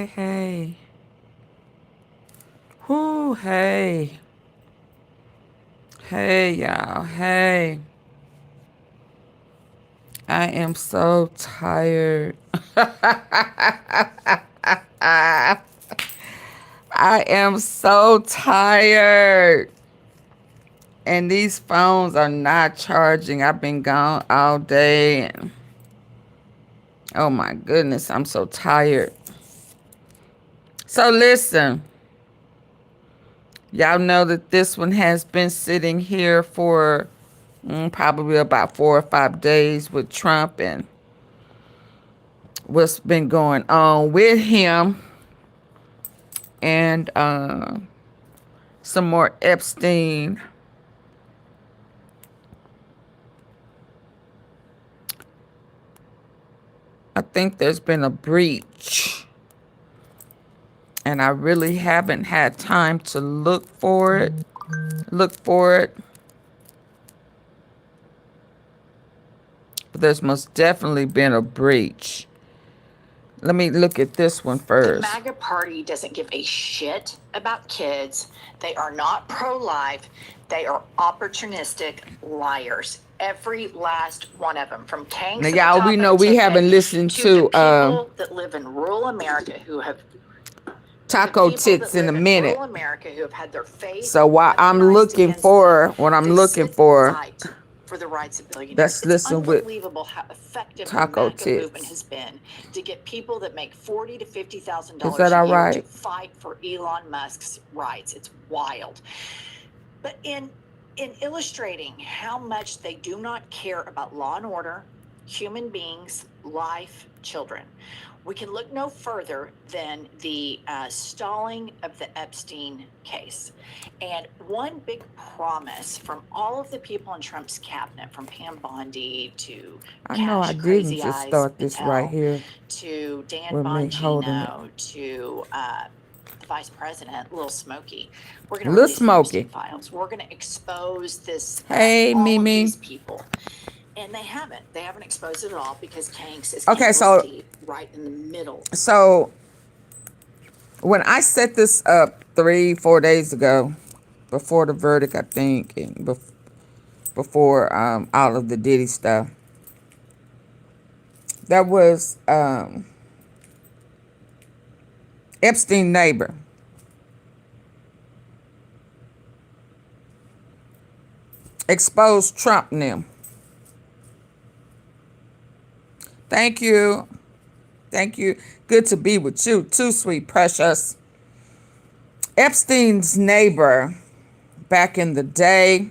Hey. Whoo, hey. Hey, y'all. Hey. I am so tired. I am so tired. And these phones are not charging. I've been gone all day. And oh my goodness, I'm so tired. So listen. Y'all know that this one has been sitting here for probably about 4 or 5 days with Trump and what's been going on with him, and some more Epstein. I think there's been a breach, and I really haven't had time to look for it. But there's most definitely been a breach. Let me look at this one first. The MAGA party doesn't give a shit about kids. They are not pro-life. They are opportunistic liars. Every last one of them, from tanks. Now, y'all, we know we haven't listened to people that live in rural America who have Taco Tits in a minute. rural America who have had their faith. So while I'm looking for what I'm looking for the rights of billionaires. Let's listen with Unbelievable how effective Taco the MAGA movement Tits. has been to get people that make $40,000 to $50,000 Is that a all year right? to fight for Elon Musk's rights. It's wild. But in illustrating how much they do not care about law and order, human beings, life, children, we can look no further than the stalling of the Epstein case. And one big promise from all of the people in Trump's cabinet, from Pam Bondi to I know I didn't just start this right here to Dan with me holding it. Bongino to the vice president, Lil Smokey. We're going to Lil release the Smokey. Epstein files. We're going to expose this. Hey, all Mimi. of these people. And they haven't. They haven't exposed it at all because Kanks is Okay, so right in the middle. So when I set this up 3-4 days ago, before the verdict, I think, and before all of the Diddy stuff, that was Epstein neighbor. Exposed Trump now. Thank you. Thank you. Good to be with you too, sweet precious. Epstein's neighbor back in the day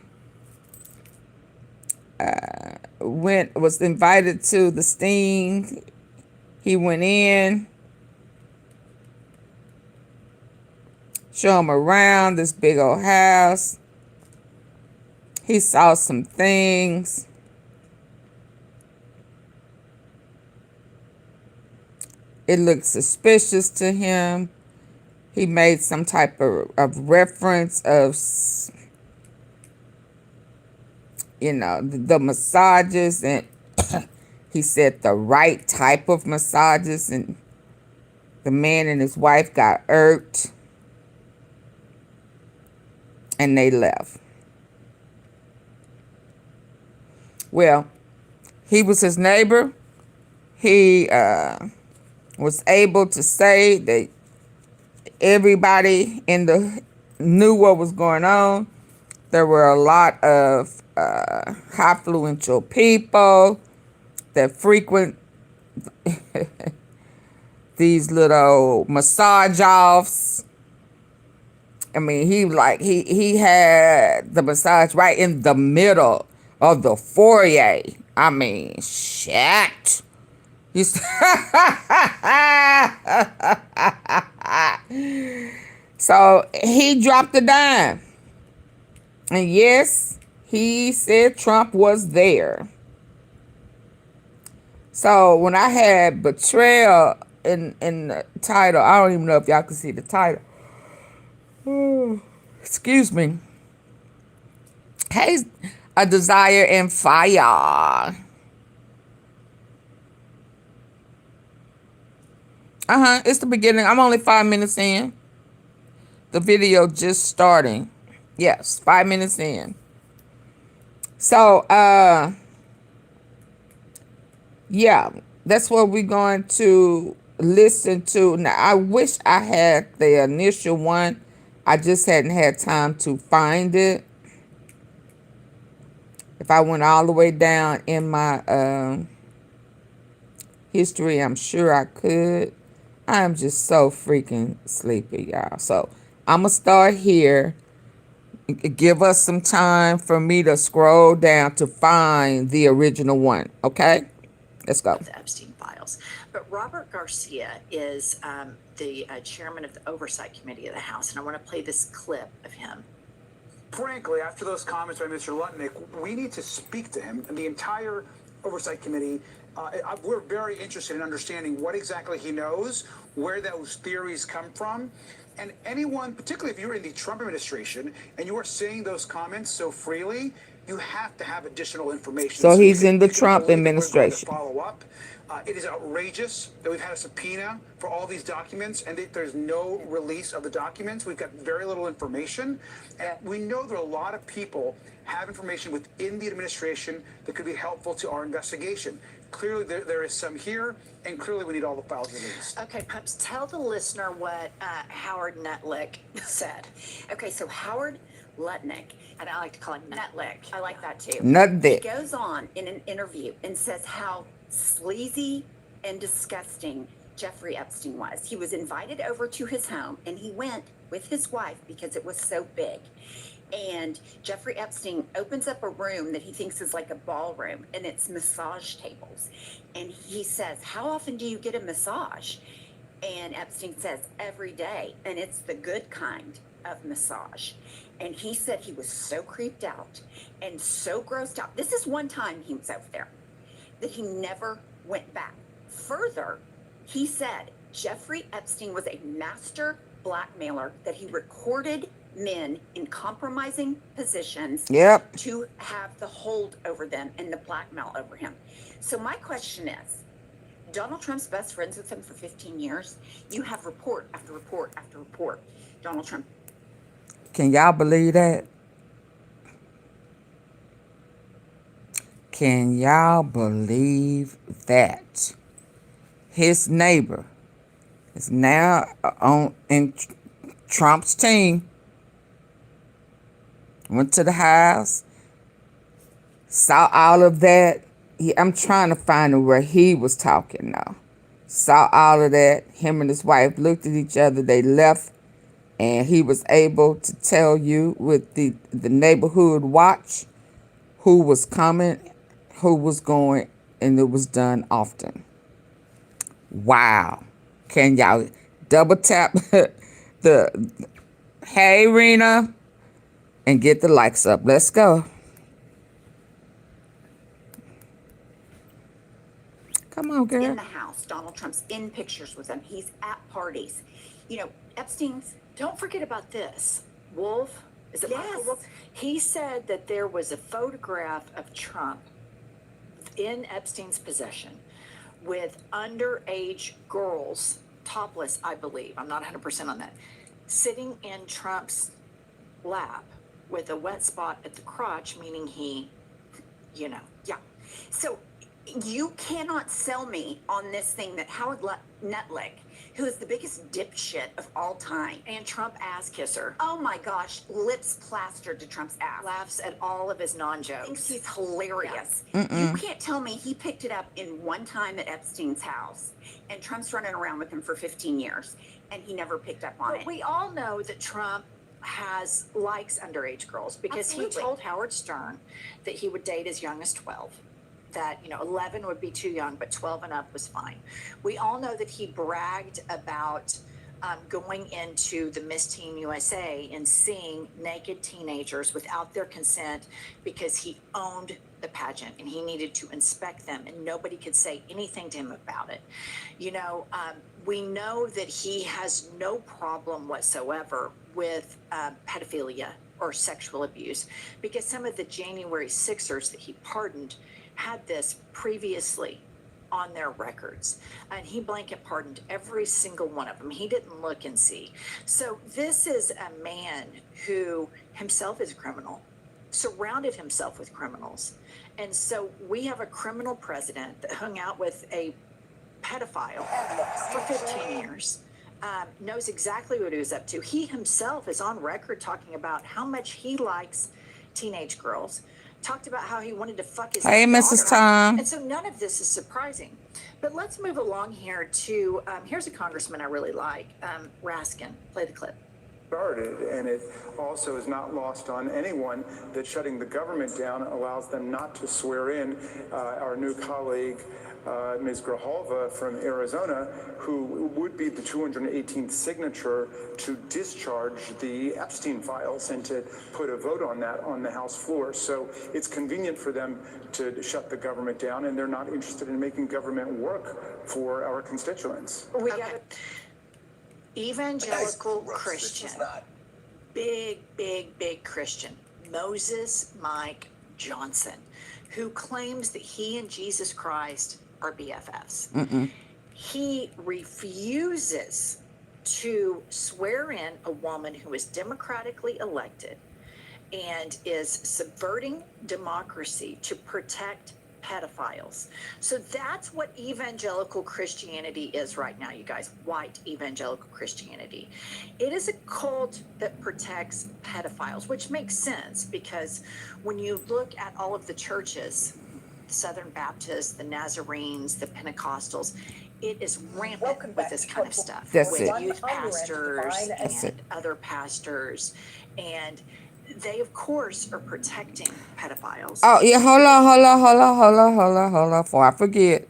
was invited to the sting. He went in, show him around this big old house. He saw some things. It looked suspicious to him. He made some type of reference of, you know, the massages, and he said the right type of massages, and the man and his wife got irked and they left. Well, he was his neighbor. He was able to say that everybody knew what was going on. There were a lot of high-influential people that frequent these little massage offs. I mean, he had the massage right in the middle of the foyer. I mean, shit. So he dropped a dime. And yes, he said Trump was there. So when I had betrayal in the title, I don't even know if y'all can see the title. Excuse me. Hey, a desire and fire. It's the beginning. I'm only 5 minutes in. The video just starting. Yes, 5 minutes in. So, yeah, that's what we're going to listen to. Now, I wish I had the initial one. I just hadn't had time to find it. If I went all the way down in my history, I'm sure I could. I'm just so freaking sleepy, y'all. So I'm going to start here. Give us some time for me to scroll down to find the original one. Okay? Let's go. The Epstein files. But Robert Garcia is the chairman of the Oversight Committee of the House. And I want to play this clip of him. Frankly, after those comments by Mr. Lutnick, we need to speak to him and the entire Oversight Committee. We're very interested in understanding what exactly he knows, where those theories come from. And anyone, particularly if you're in the Trump administration and you are saying those comments so freely, you have to have additional information. So he's in the Trump administration. Follow up. It is outrageous that we've had a subpoena for all these documents and that there's no release of the documents. We've got very little information. And we know that a lot of people have information within the administration that could be helpful to our investigation. Clearly, there is some here, and clearly we need all the files released. Okay, Pups, tell the listener what Howard Lutnick said. Okay, so Howard Lutnick, And I like to call him Lutnick. I like that too. Lutnick. He goes on in an interview and says how sleazy and disgusting Jeffrey Epstein was. He was invited over to his home and he went with his wife because it was so big. And Jeffrey Epstein opens up a room that he thinks is like a ballroom, and it's massage tables. And he says, how often do you get a massage? And Epstein says, every day. And it's the good kind of massage. And he said he was so creeped out and so grossed out. This is one time he was over there, that he never went back. Further, he said Jeffrey Epstein was a master blackmailer, that he recorded men in compromising positions to have the hold over them and the blackmail over him. So my question is, Donald Trump's best friends with him for 15 years. You have report after report after report. Donald Trump. Can y'all believe that? Can y'all believe that? His neighbor is now in Trump's team. Went to the house, saw all of that. I'm trying to find where he was talking now. Saw all of that. Him and his wife looked at each other. They left, and he was able to tell you with the neighborhood watch who was coming, who was going, and it was done often. Wow. Can y'all double tap the hey, Rena, and get the likes up. Let's go. Come on, girl. In the house, Donald Trump's in pictures with them. He's at parties. You know, Epstein's. Don't forget about this. Wolf, is it Michael Yes. Wolf? He said that there was a photograph of Trump in Epstein's possession with underage girls, topless, I believe. I'm not 100% on that, sitting in Trump's lap with a wet spot at the crotch, meaning he, you know. Yeah. So you cannot sell me on this thing that Howard Lutnick, who is the biggest dipshit of all time, And Trump ass kisser. oh my gosh, lips plastered to Trump's ass, Laughs at all of his thinks non-jokes. he's hilarious. Mm-mm. You can't tell me he picked it up in one time at Epstein's house, and Trump's running around with him for 15 years, and he never picked up on But it. we all know that Trump likes underage girls because Absolutely. he told Howard Stern that he would date as young as 12. That, 11 would be too young, but 12 and up was fine. We all know that he bragged about going into the Miss Teen USA and seeing naked teenagers without their consent because he owned the pageant and he needed to inspect them and nobody could say anything to him about it. We know that he has no problem whatsoever with pedophilia or sexual abuse because some of the January 6ers that he pardoned had this previously on their records, and he blanket pardoned every single one of them. He didn't look and see. So this is a man who himself is a criminal, surrounded himself with criminals. And so we have a criminal president that hung out with a pedophile for 15 years, knows exactly what he was up to. He himself is on record talking about how much he likes teenage girls, talked about how he wanted to fuck his Hey, daughter. Mrs. Tom. And so none of this is surprising. But let's move along here to, here's a congressman I really like, Raskin. Play the clip. Started, and it also is not lost on anyone that shutting the government down allows them not to swear in our new colleague, Ms. Grijalva from Arizona, who would be the 218th signature to discharge the Epstein files and to put a vote on that on the House floor. So it's convenient for them to shut the government down, and they're not interested in making government work for our constituents. We got it. Evangelical Christian, big Christian, Moses Mike Johnson, who claims that he and Jesus Christ are BFFs. He refuses to swear in a woman who is democratically elected and is subverting democracy to protect pedophiles. So that's what evangelical Christianity is right now, you guys. White evangelical Christianity. It is a cult that protects pedophiles, which makes sense because when you look at all of the churches, the Southern Baptists, the Nazarenes, the Pentecostals, it is rampant with this kind of stuff. That's with it. youth pastors That's and other pastors, and they, of course, are protecting pedophiles. Oh, yeah, hold on, before I forget,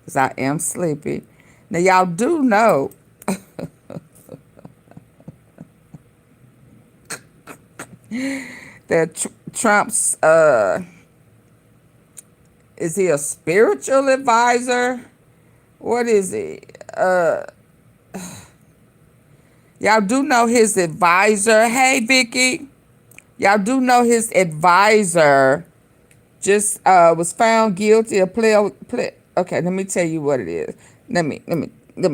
because I am sleepy. Now, y'all do know that Trump's, is he a spiritual advisor? What is he? Y'all do know his advisor. Hey, Vicky. Y'all do know his advisor just was found guilty of play. Okay, let me tell you what it is. Let me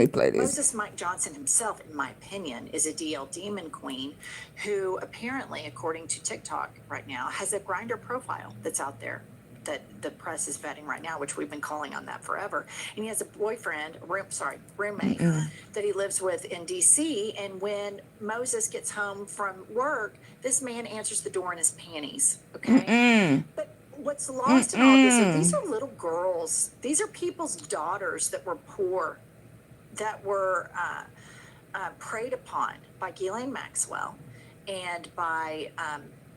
play this. Moses Mike Johnson himself, in my opinion, is a DL demon queen who apparently, according to TikTok right now, has a Grindr profile that's out there that the press is vetting right now, which we've been calling on that forever. And he has a boyfriend, roommate that he lives with in DC. And when Moses gets home from work, this man answers the door in his panties. Okay. But what's lost in all this is these are little girls. These are people's daughters that were poor, that were preyed upon by Ghislaine Maxwell and by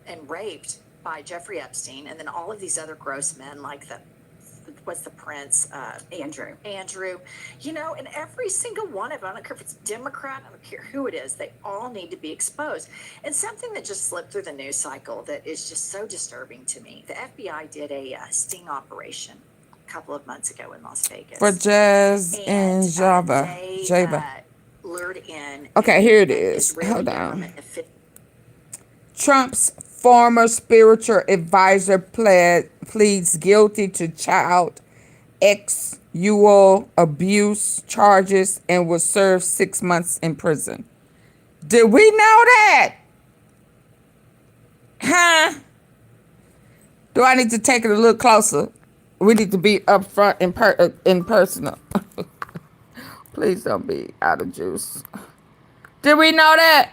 and raped by Jeffrey Epstein, and then all of these other gross men like what's the prince? Andrew, you know, and every single one of them, I don't care if it's Democrat, I don't care who it is, they all need to be exposed. And something that just slipped through the news cycle that is just so disturbing to me, the FBI did a sting operation a couple of months ago in Las Vegas. For Jazz and Java. Lured in. Okay, here it is. Hold on. Trump's former spiritual advisor pleads guilty to child sexual abuse charges and will serve 6 months in prison. Did we know that? Huh? Do I need to take it a little closer? We need to be upfront and personal. Please don't be out of juice. Did we know that?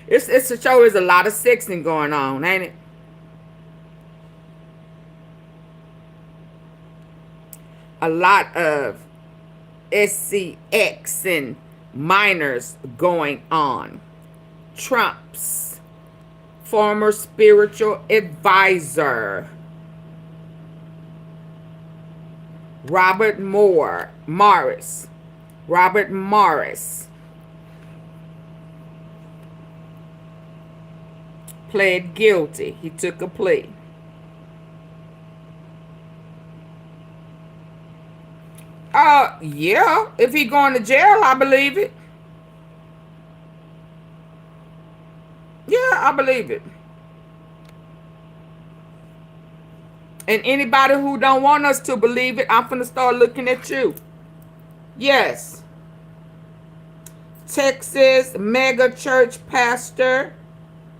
It's a show. There's a lot of sexing going on, ain't it? A lot of SCX and minors going on. Trump's former spiritual advisor, Robert Morris, pled guilty. He took a plea. Yeah, if he going to jail, I believe it. Yeah, I believe it. And anybody who don't want us to believe it, I'm finna start looking at you. Yes. Texas mega church pastor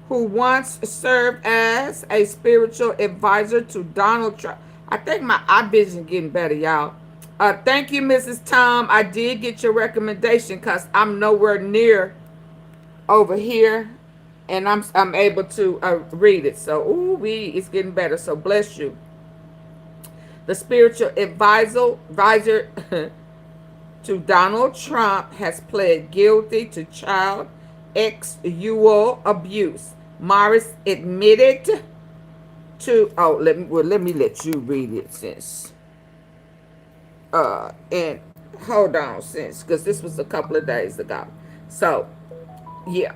who once served as a spiritual advisor to Donald Trump. I think my eye vision getting better, y'all. Thank you, Mrs. Tom. I did get your recommendation because I'm nowhere near over here, and I'm able to read it. So, it's getting better. So, bless you. The spiritual advisor to Donald Trump has pled guilty to child sexual abuse. Morris admitted to let me let you read it since and hold on since because this was a couple of days ago. So yeah.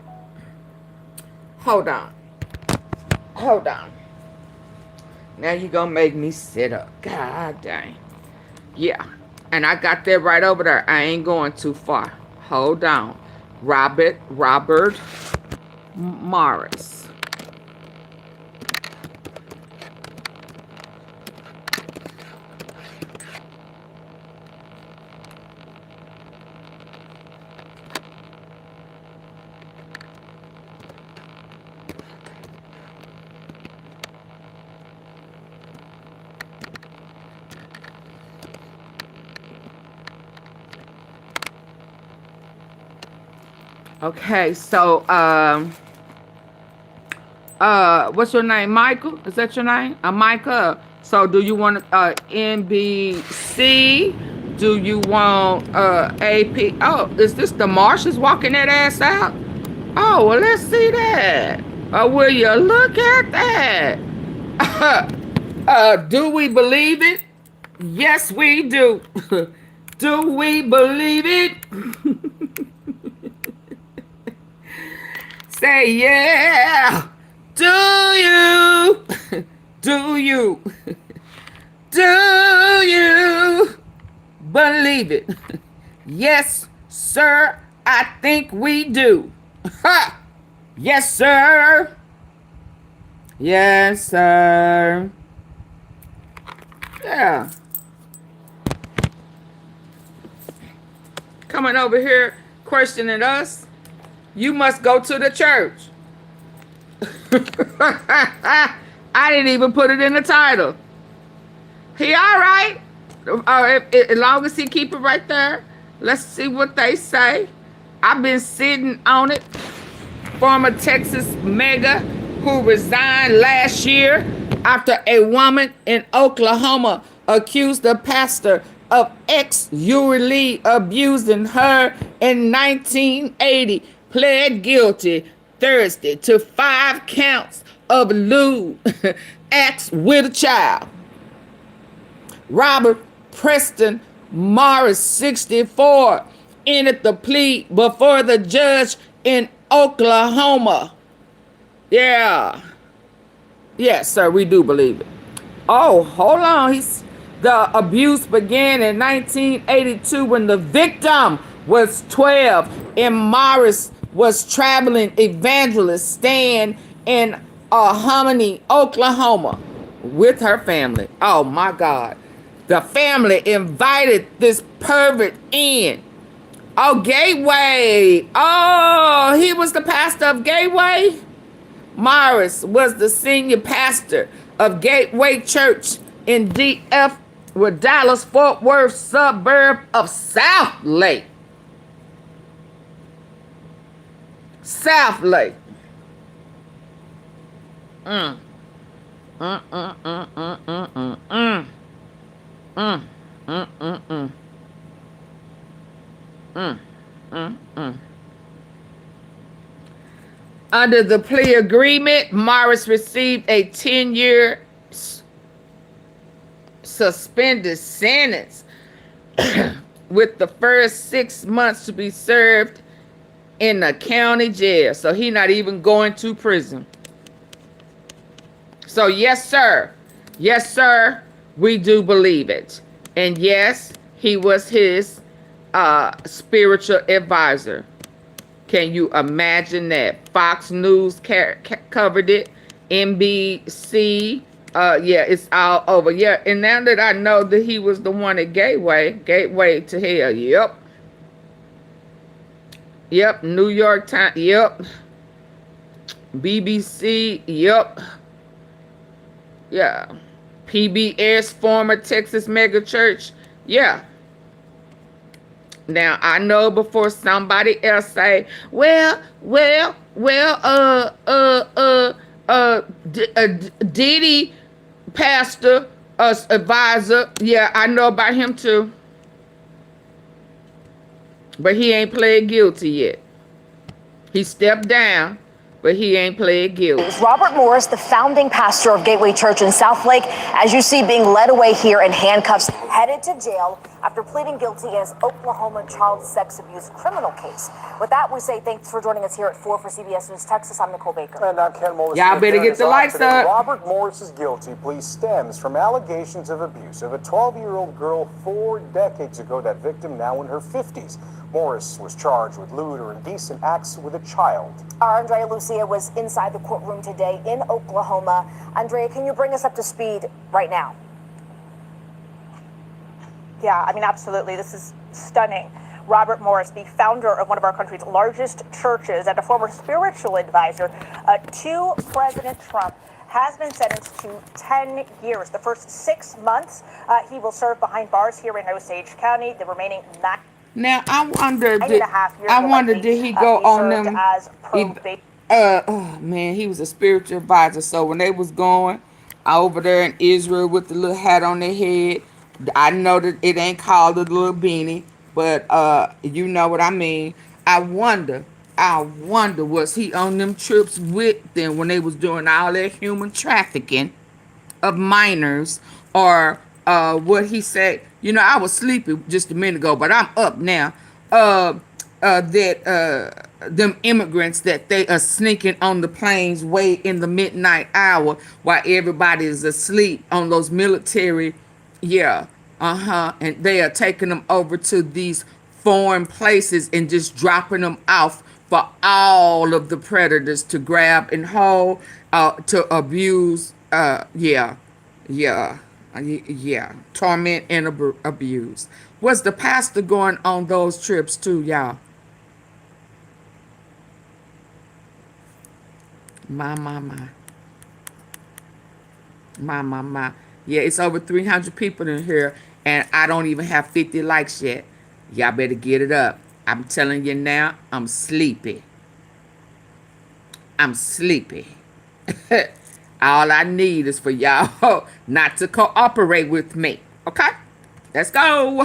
Hold on. Now you gonna make me sit up. God dang. Yeah. And I got that right over there. I ain't going too far. Hold on. Robert Morris. Okay, so what's your name? Michael? Is that your name? Micah. So do you want NBC? Do you want AP? Oh, is this the Marshes walking that ass out? Oh, well, let's see that. Will you look at that? Do we believe it? Yes, we do. Do we believe it? Say yeah. Do you? Do you? Do you believe it? Yes, sir. I think we do. Ha! Yes, sir. Yes, sir. Yeah. Coming over here questioning us. You must go to the church. I didn't even put it in the title. He all right. As long as he keep it right there. Let's see what they say. I've been sitting on it. Former Texas mega who resigned last year after a woman in Oklahoma accused the pastor of sexually abusing her in 1980. Pled guilty Thursday to 5 counts of lewd acts with a child. Robert Preston Morris, 64, entered the plea before the judge in Oklahoma. Yeah. Yes, sir, we do believe it. Oh, hold on. The abuse began in 1982 when the victim was 12 and Morris was traveling evangelist staying in Hominy, Oklahoma with her family. Oh my God. The family invited this pervert in. Oh, Gateway. Oh, he was the pastor of Gateway? Morris was the senior pastor of Gateway Church in DF, with Dallas Fort Worth suburb of South Lake. South Lake. Under the plea agreement, Morris received a 10-year suspended sentence with the first 6 months to be served in the county jail. So he not even going to prison. So yes, sir. Yes, sir. We do believe it. And yes, he was his spiritual advisor. Can you imagine that? Fox News covered it. NBC Yeah, it's all over. Yeah, and now that I know that he was the one at Gateway to hell. Yep, New York Times. Yep, BBC. Yep, yeah, PBS, former Texas mega church. Yeah. Now I know before somebody else say, Diddy pastor, advisor. Yeah, I know about him too. But he ain't pled guilty yet. He stepped down, but he ain't pled guilty. Robert Morris, the founding pastor of Gateway Church in Southlake, as you see, being led away here in handcuffs, headed to jail after pleading guilty in his Oklahoma child sex abuse criminal case. With that, we say thanks for joining us here at 4 for CBS News Texas. I'm Nicole Baker. And now Ken Mullis. Y'all better get the lights up. Robert Morris's guilty plea stems from allegations of abuse of a 12-year-old girl 4 decades ago. That victim now in her 50s. Morris was charged with lewd or indecent acts with a child. Our Andrea Lucia was inside the courtroom today in Oklahoma. Andrea, can you bring us up to speed right now? Yeah, I mean, absolutely. This is stunning. Robert Morris, the founder of one of our country's largest churches and a former spiritual advisor to President Trump, has been sentenced to 10 years. The first 6 months he will serve behind bars here in Osage County. The remaining 9. Now I wonder, did he go on them? Oh man, he was a spiritual advisor. So when they was going over there in Israel with the little hat on their head, I know that it ain't called a little beanie, but you know what I mean. I wonder, was he on them trips with them when they was doing all that human trafficking of minors, or what he said? You know, I was sleepy just a minute ago, but I'm up now. Them immigrants that they are sneaking on the planes way in the midnight hour while everybody is asleep on those military, and they are taking them over to these foreign places and just dropping them off for all of the predators to grab and hold, to abuse, torment and abuse. Was the pastor going on those trips too, y'all? My. Yeah, it's over 300 people in here, and I don't even have 50 likes yet. Y'all better get it up. I'm telling you now, I'm sleepy. All I need is for y'all not to cooperate with me. Okay? Let's go.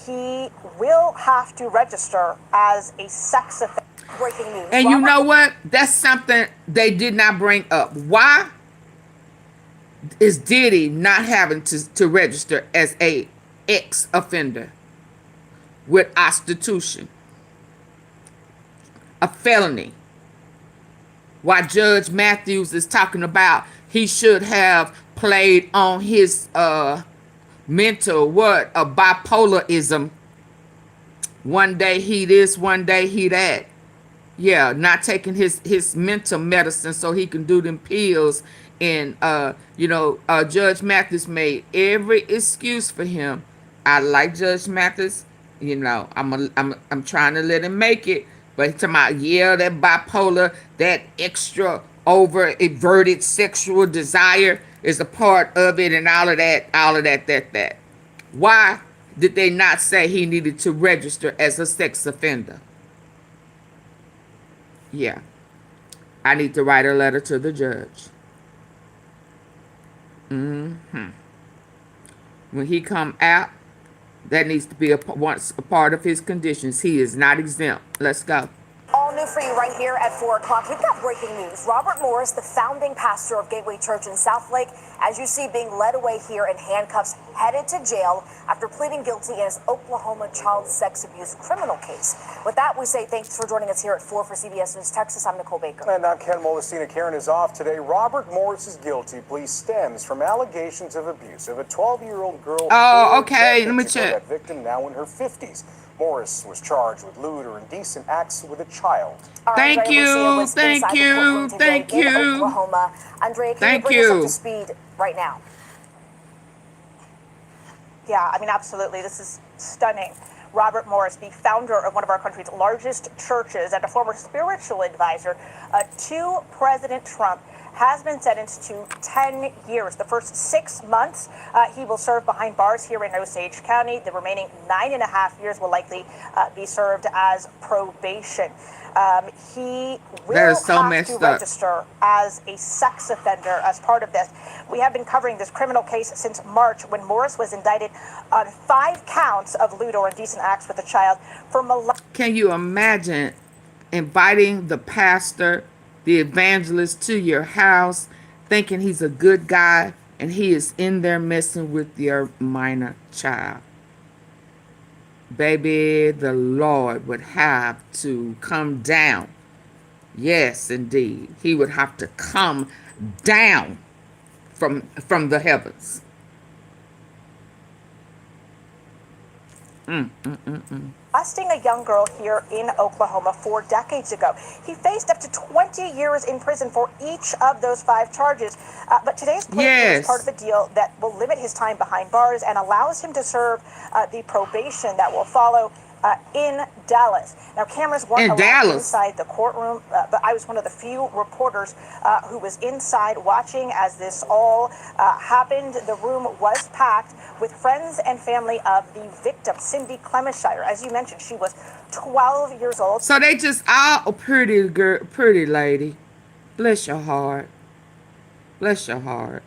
He will have to register as a sex offender. Breaking news. And you know what? That's something they did not bring up. Why is Diddy not having to register as a ex-offender with prostitution, a felony? Why Judge Matthews is talking about he should have played on his mental bipolarism. One day he this, one day he that. Yeah, not taking his mental medicine so he can do them pills. And Judge Mathis made every excuse for him. I like Judge Mathis. You know, I'm trying to let him make it. But he's talking about, that bipolar, that extra over-everted sexual desire is a part of it, and all of that. Why did they not say he needed to register as a sex offender? Yeah. I need to write a letter to the judge. When he come out, that needs to be a part of his conditions. He is not exempt. Let's go. All new for you right here at 4 o'clock. We've got breaking news. Robert Morris, the founding pastor of Gateway Church in Southlake, as you see, being led away here in handcuffs, headed to jail after pleading guilty in his Oklahoma child sex abuse criminal case. With that, we say thanks for joining us here at 4 for CBS News Texas. I'm Nicole Baker. And now Ken Mullis. Karen is off today. Robert Morris's guilty plea stems from allegations of abuse of a 12-year-old girl. Oh, okay. Let me check. That victim now in her 50s. Morris was charged with lewd or indecent acts with a child. Thank you, thank you, thank you. Oklahoma. Andrea, can you bring us up to speed right now? Yeah, I mean, absolutely. This is stunning. Robert Morris, the founder of one of our country's largest churches and a former spiritual advisor to President Trump, has been sentenced to 10 years. The first 6 months he will serve behind bars here in Osage County. The remaining 9.5 years will likely be served as probation. He will have to register as a sex offender as part of this. We have been covering this criminal case since March, when Morris was indicted on 5 counts of lewd or indecent acts with a child for molesting. Can you imagine inviting the pastor, the evangelist, to your house, thinking he's a good guy, and he is in there messing with your minor child? Baby, the Lord would have to come down. Yes, indeed. He would have to come down from the heavens. Molesting a young girl here in Oklahoma 4 decades ago. He faced up to 20 years in prison for each of those 5 charges. But today's plea is part of a deal that will limit his time behind bars and allows him to serve the probation that will follow in Dallas. Now, cameras weren't allowed inside the courtroom, but I was one of the few reporters who was inside watching as this all happened. The room was packed with friends and family of the victim, Cindy Clemenshire. As you mentioned, she was 12 years old. So they just all pretty girl, pretty lady. Bless your heart. Bless your heart.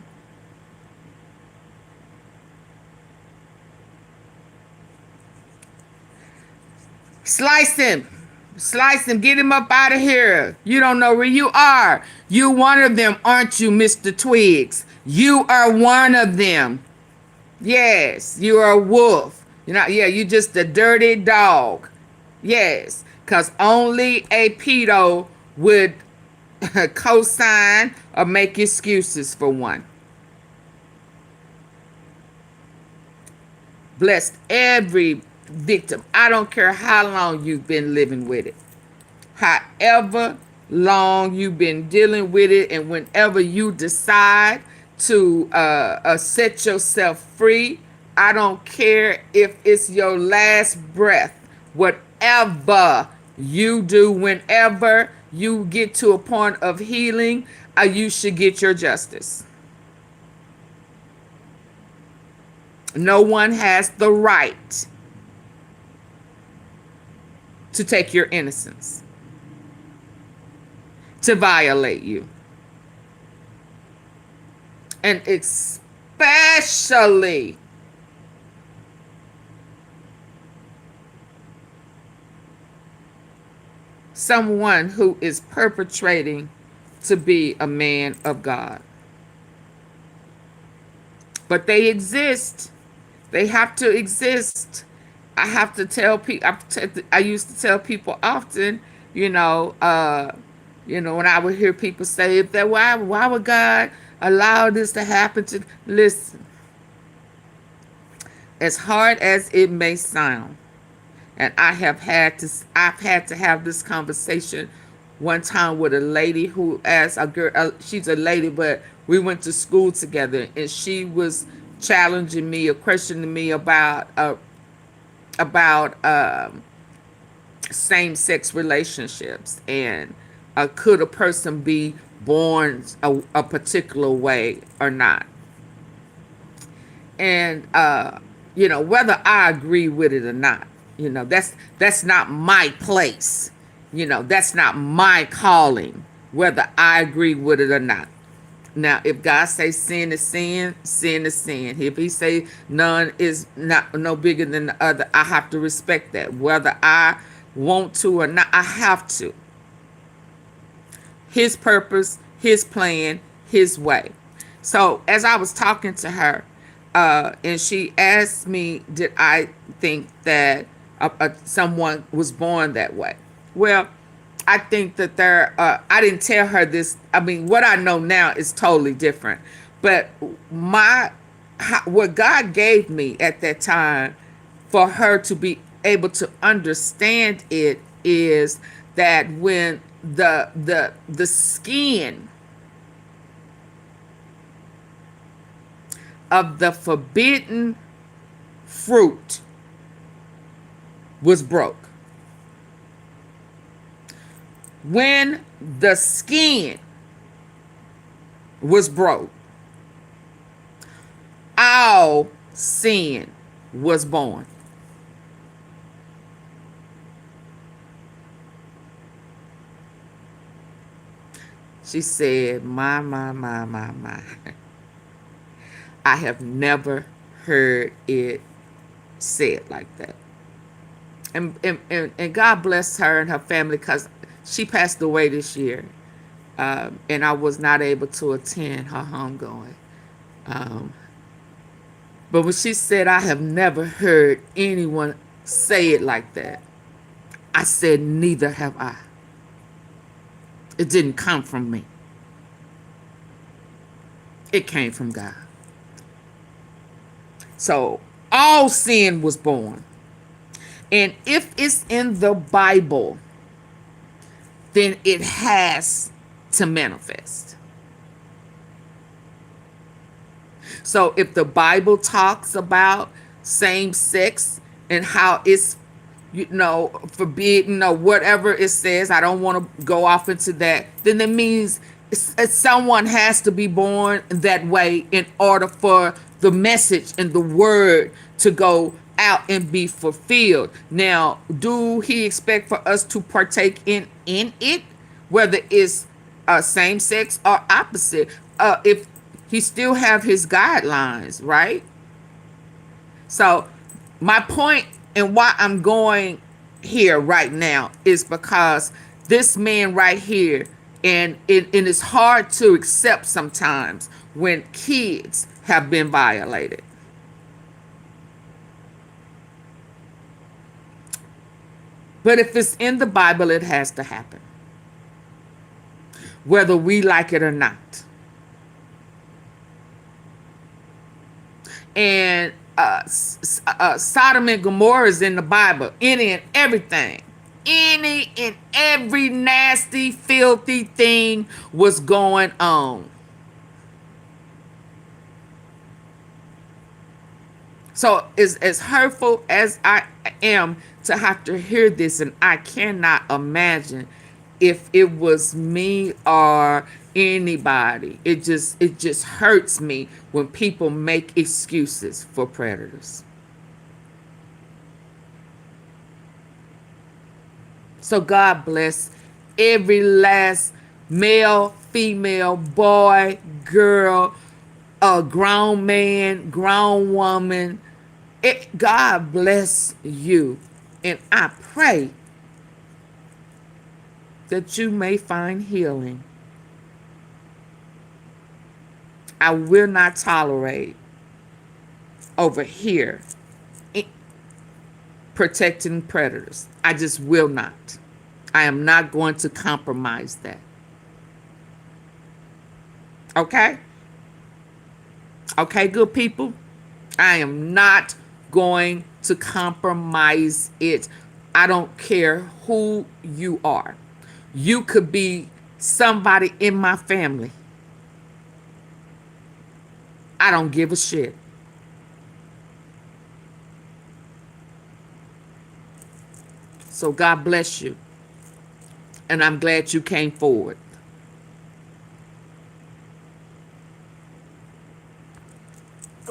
Slice him. Slice him. Get him up out of here. You don't know where you are. You one of them, aren't you, Mr. Twigs? You are one of them. Yes, you are a wolf. You're not, yeah, you just a dirty dog. Yes, because only a pedo would co-sign or make excuses for one. Blessed every victim. I don't care how long you've been living with it. However long you've been dealing with it, and whenever you decide to set yourself free, I don't care if it's your last breath. Whatever you do, whenever you get to a point of healing, you should get your justice. No one has the right to take your innocence, to violate you. And especially someone who is perpetrating to be a man of God. But they exist. They have to exist. I have to tell people, I used to tell people often, when I would hear people say, if that, why would God allow this to happen to, listen, as hard as it may sound, and I've had to have this conversation one time with a lady who asked a girl, she's a lady, but we went to school together, and she was challenging me or questioning me about same-sex relationships, and could a person be born a particular way or not. And whether I agree with it or not, that's not my place. That's not my calling, whether I agree with it or not. Now, if God says sin is sin, sin is sin. If he say none is no bigger than the other, I have to respect that. Whether I want to or not, I have to. His purpose, his plan, his way. So as I was talking to her, and she asked me, did I think that someone was born that way? Well, I think that I didn't tell her this. I mean, what I know now is totally different. But what God gave me at that time for her to be able to understand it is that when the skin of the forbidden fruit was broke. When the skin was broke, all sin was born. She said, my. I have never heard it said like that. And God bless her and her family, because she passed away this year. And I was not able to attend her homegoing. But when she said, I have never heard anyone say it like that, I said, neither have I. It didn't come from me. It came from God. So all sin was born. And if it's in the Bible, then it has to manifest. So if the Bible talks about same sex and how it's, forbidden or whatever it says, I don't want to go off into that, then that means someone has to be born that way in order for the message and the word to go out and be fulfilled. Now, do he expect for us to partake in it, whether it's same sex or opposite? If he still have his guidelines, right? So my point and why I'm going here right now is because this man right here, and it's hard to accept sometimes when kids have been violated. But if it's in the Bible, it has to happen, whether we like it or not. And Sodom and Gomorrah is in the Bible. Any and everything. Any and every nasty, filthy thing was going on. So as hurtful as I am to have to hear this, and I cannot imagine if it was me or anybody. It just hurts me when people make excuses for predators. So God bless every last male, female, boy, girl, a grown man, grown woman. God bless you. And I pray that you may find healing. I will not tolerate over here protecting predators. I just will not. I am not going to compromise that. Okay? Okay, good people? I am not going to compromise it. I don't care who you are. You could be somebody in my family. I don't give a shit. So God bless you. And I'm glad you came forward.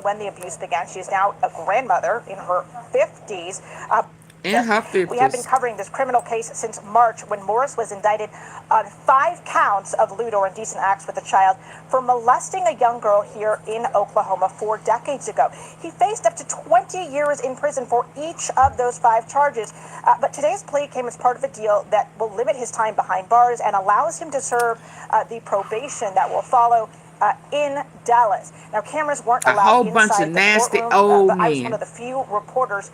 When the abuse began, she is now a grandmother in her 50s. In her 50s. We have been covering this criminal case since March, when Morris was indicted on 5 counts of lewd or indecent acts with a child for molesting a young girl here in Oklahoma 4 decades ago. He faced up to 20 years in prison for each of those 5 charges. But today's plea came as part of a deal that will limit his time behind bars and allows him to serve the probation that will follow in Dallas. Now, cameras weren't allowed a whole bunch inside of the nasty courtroom, old but I was men. one of the few reporters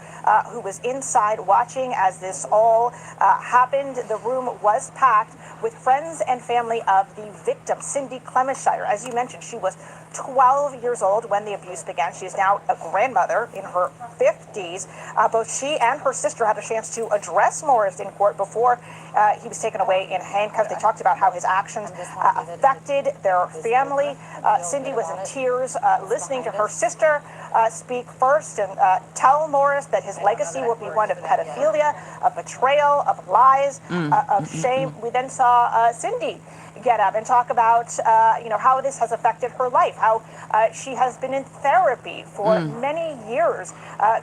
who was inside watching as this all happened. The room was packed with friends and family of the victim, Cindy Clemenshire. As you mentioned, she was 12 years old when the abuse began. She is now a grandmother in her 50s. Both she and her sister had a chance to address Morris in court before he was taken away in handcuffs. They talked about how his actions affected their family. Cindy was in tears listening to her sister speak first and tell Morris that his legacy will be one of pedophilia, of betrayal, of lies, of shame. We then saw Cindy get up and talk about how this has affected her life, how she has been in therapy for many years,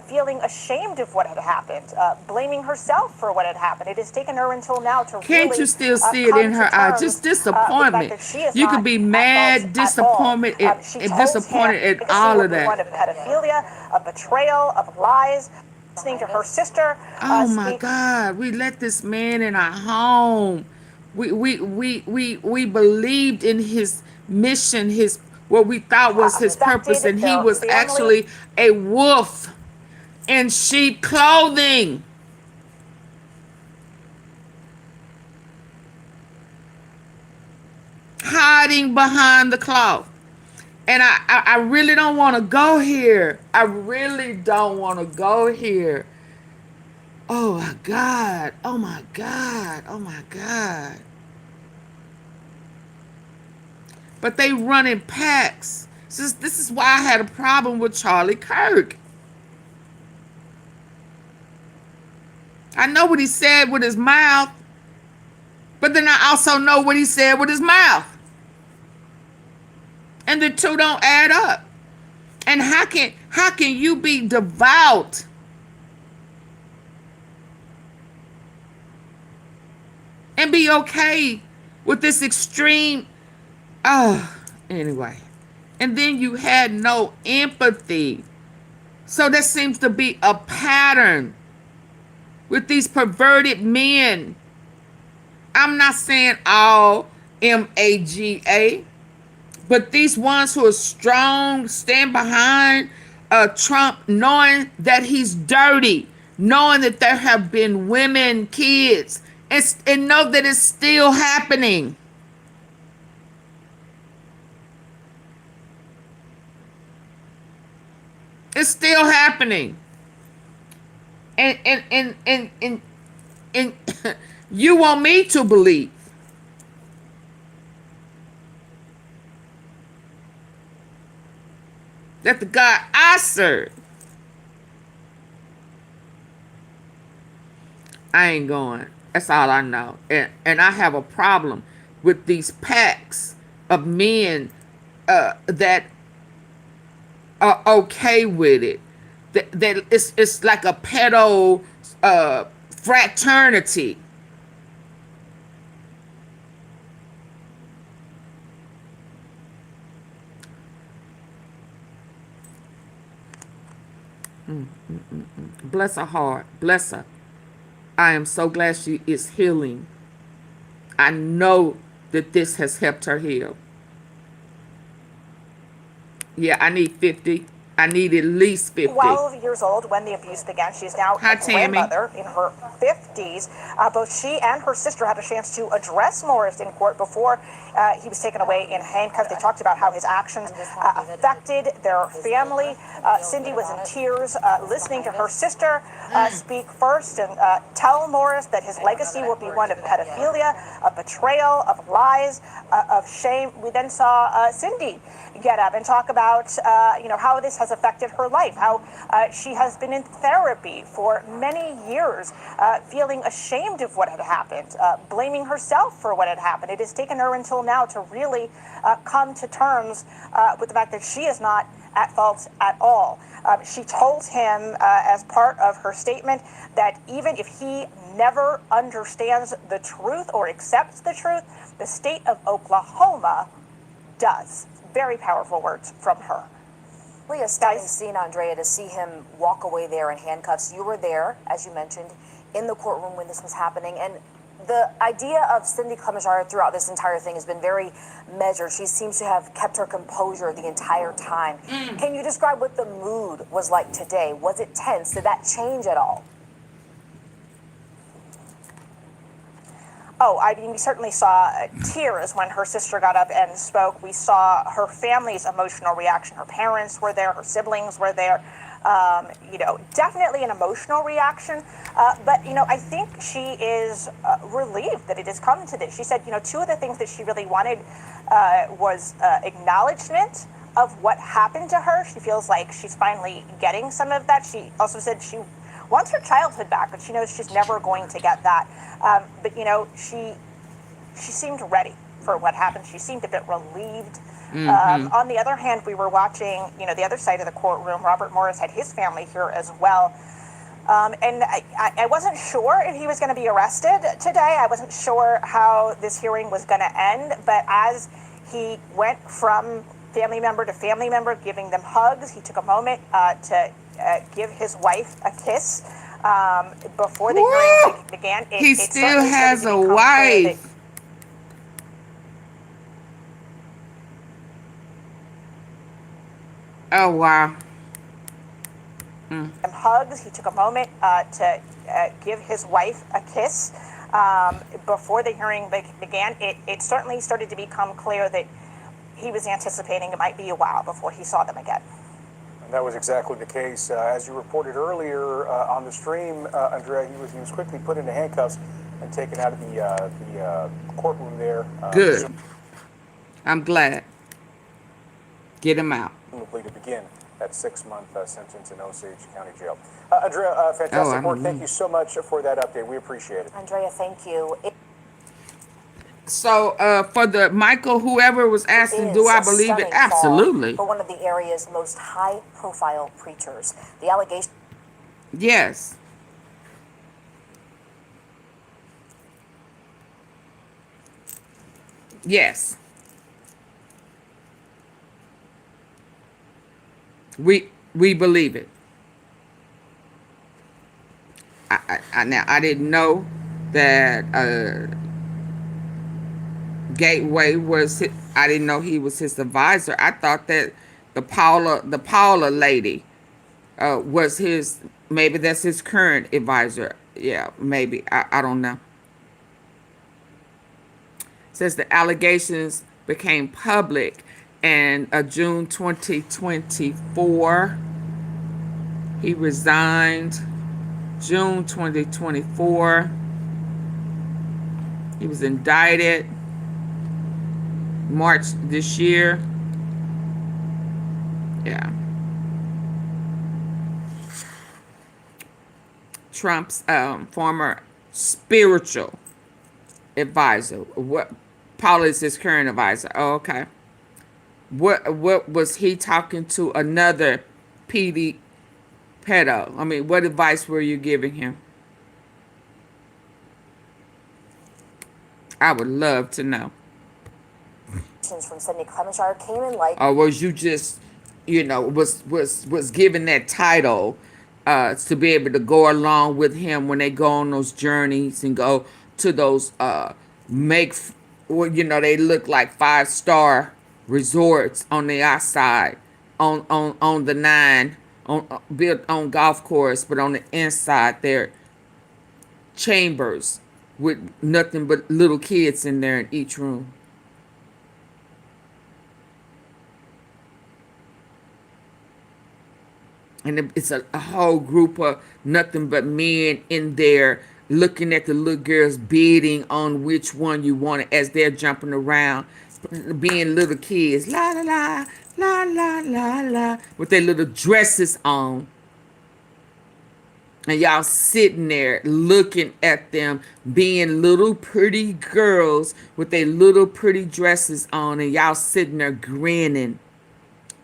feeling ashamed of what had happened, blaming herself for what had happened. It has taken her until now to Can't really you still see it in her eye? Just disappointment. You could be mad, disappointed, and disappointed at all of one of that. pedophilia, of betrayal, of lies. Listening to her sister. Oh my God! We let this man in our home. We believed in his mission, his what we thought was his purpose, and he was actually a wolf in sheep clothing. Hiding behind the cloth. And I really don't want to go here. I really don't want to go here. Oh my God. Oh my God. Oh my God. But they run in packs. This is why I had a problem with Charlie Kirk. I know what he said with his mouth, but then I also know what he said with his mouth. And the two don't add up. And how can you be devout and be okay with this extreme? Anyway. And then you had no empathy. So there seems to be a pattern with these perverted men. I'm not saying all MAGA, but these ones who are strong, stand behind Trump, knowing that he's dirty, knowing that there have been women, kids, and know that it's still happening. It's still happening. And you want me to believe that the God I serve, I ain't going. That's all I know. And I have a problem with these packs of men that are okay with it. That it's like a pedo fraternity. Bless her heart. Bless her. I am so glad she is healing. I know that this has helped her heal. Yeah, I need 50. I need at least 50. 12 years old when the abuse began. She's now a grandmother in her 50s. Both she and her sister had a chance to address Morris in court before he was taken away in handcuffs. They talked about how his actions affected their family. Cindy was in tears listening to her sister speak first and tell Morris that his legacy will be one of pedophilia, of betrayal, of lies, of shame. We then saw Cindy get up and talk about how this has affected her life, how she has been in therapy for many years, feeling ashamed of what had happened, blaming herself for what had happened. It has taken her until now to really come to terms with the fact that she is not at fault at all. She told him as part of her statement that even if he never understands the truth or accepts the truth, the state of Oklahoma does. Very powerful words from her. Really a stunning scene, Andrea, to see him walk away there in handcuffs. You were there, as you mentioned, in the courtroom when this was happening. And the idea of Cindy Clemenchard throughout this entire thing has been very measured. She seems to have kept her composure the entire time. Can you describe what the mood was like today? Was it tense? Did that change at all? Oh, I mean, we certainly saw tears when her sister got up and spoke. We saw her family's emotional reaction. Her parents were there, her siblings were there. Definitely an emotional reaction. But, I think she is relieved that it has come to this. She said, two of the things that she really wanted was acknowledgement of what happened to her. She feels like she's finally getting some of that. She also said she wants her childhood back, but she knows she's never going to get that. But she seemed ready for what happened. She seemed a bit relieved. On the other hand, we were watching, the other side of the courtroom. Robert Morris had his family here as well. And I wasn't sure if he was going to be arrested today. I wasn't sure how this hearing was going to end. But as he went from family member to family member, giving them hugs, he took a moment to give his wife a kiss before the hearing began. He still has a wife. Oh, wow. Hugs. He took a moment to give his wife a kiss before the hearing began. It certainly started to become clear that he was anticipating it might be a while before he saw them again. And that was exactly the case. As you reported earlier on the stream, Andrea, he was quickly put into handcuffs and taken out of the courtroom there. Good. I'm glad. Get him out. Presumably to begin that 6-month sentence in Osage County Jail. Andrea, fantastic work. Thank you so much for that update. We appreciate it. Andrea, thank you. So for the Michael, whoever was asking, do I believe it? Absolutely. For one of the area's most high-profile preachers, the allegation. Yes. Yes. We believe it. Now I didn't know that Gateway was I didn't know he was his advisor. I thought that the Paula lady was his, maybe that's his current advisor. Yeah, maybe. I don't know. Says the allegations became public in June 2024. He resigned June 2024. He was indicted March this year. Yeah. Trump's former spiritual advisor. What? Paula is his current advisor. Oh, okay. What was he talking to another pedo? I mean, what advice were you giving him? I would love to know. From Sidney Clemenshire came in like. Or was you just, was given that title to be able to go along with him when they go on those journeys and go to those they look like 5-star resorts on the outside, on the 9, built on golf course, but on the inside they're chambers with nothing but little kids in there in each room. And it's a whole group of nothing but men in there looking at the little girls, bidding on which one you want as they're jumping around, being little kids, la la la, la la la la, with their little dresses on. And y'all sitting there looking at them being little pretty girls with their little pretty dresses on, and y'all sitting there grinning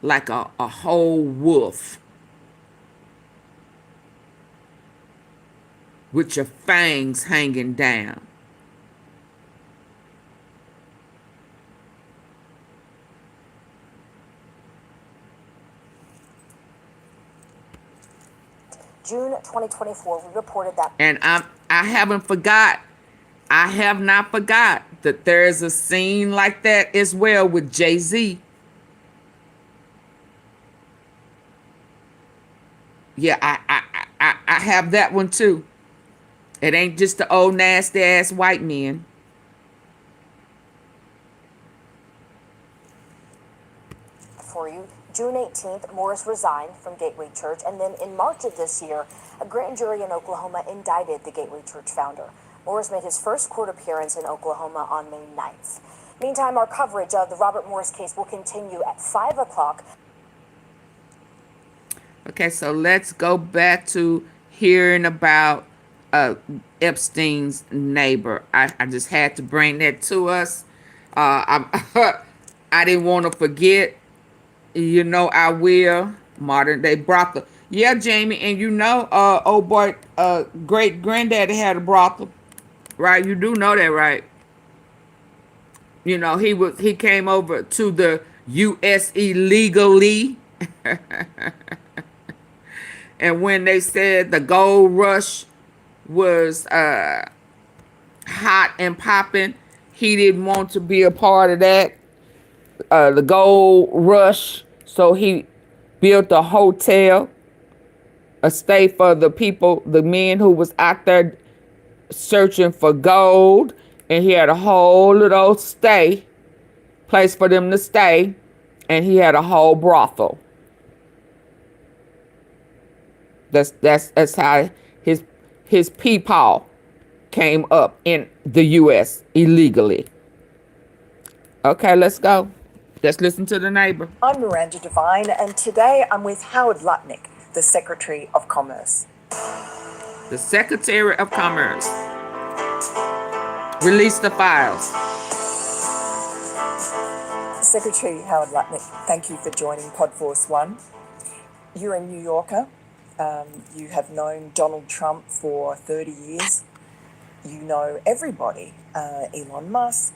like a whole wolf. With your fangs hanging down. June 2024, we reported that. And I haven't forgot. I have not forgot that there is a scene like that as well with Jay-Z. Yeah, I have that one too. It ain't just the old nasty ass white men. June 18th, Morris resigned from Gateway Church, and then in March of this year, a grand jury in Oklahoma indicted the Gateway Church founder. Morris made his first court appearance in Oklahoma on May 9th. Meantime, our coverage of the Robert Morris case will continue at 5 o'clock. Okay, so let's go back to hearing about Epstein's neighbor. I just had to bring that to us. I didn't want to forget. You know I will. Modern day brothel. Yeah, Jamie, and you know, old boy, great granddaddy had a brothel, right? You do know that, right? You know, he came over to the U.S. illegally. And when they said the gold rush was hot and popping, he didn't want to be a part of that, the gold rush. So he built a hotel, a stay for the people, the men who was out there searching for gold. And he had a whole little stay, place for them to stay. And he had a whole brothel. That's how his peepaw came up in the U.S. illegally. Okay, let's go. Let's listen to the neighbor. I'm Miranda Devine, and today I'm with Howard Lutnick, the Secretary of Commerce. The Secretary of Commerce. Release the files. Secretary Howard Lutnick, thank you for joining Podforce One. You're a New Yorker. You have known Donald Trump for 30 years. You know everybody. Elon Musk,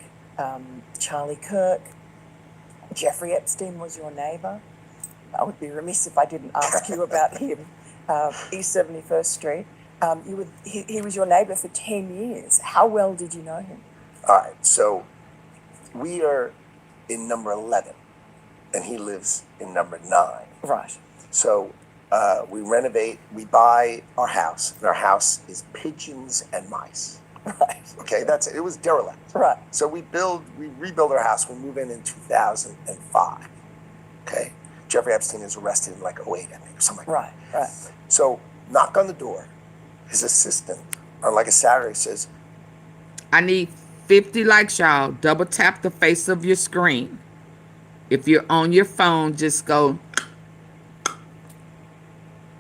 Charlie Kirk, Jeffrey Epstein was your neighbour. I would be remiss if I didn't ask you about him. East 71st Street. He was your neighbour for 10 years. How well did you know him? All right, so we are in number 11, and he lives in number 9. Right. So we renovate, we buy our house, and our house is pigeons and mice. Right. Okay, that's it. It was derelict. Right. So we rebuild our house. We move in 2005. Okay. Jeffrey Epstein is arrested in like 08, I think, or something like that. Right. So knock on the door. His assistant on like a Saturday says, I need 50 likes, y'all. Double tap the face of your screen. If you're on your phone, just go.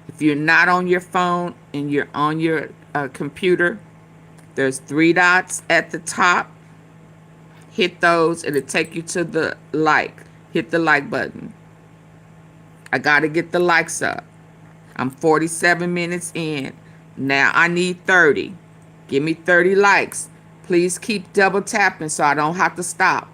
If you're not on your phone and you're on your computer, there's 3 dots at the top. Hit those. It'll take you to the like. Hit the like button. I got to get the likes up. I'm 47 minutes in. Now I need 30. Give me 30 likes. Please keep double tapping so I don't have to stop.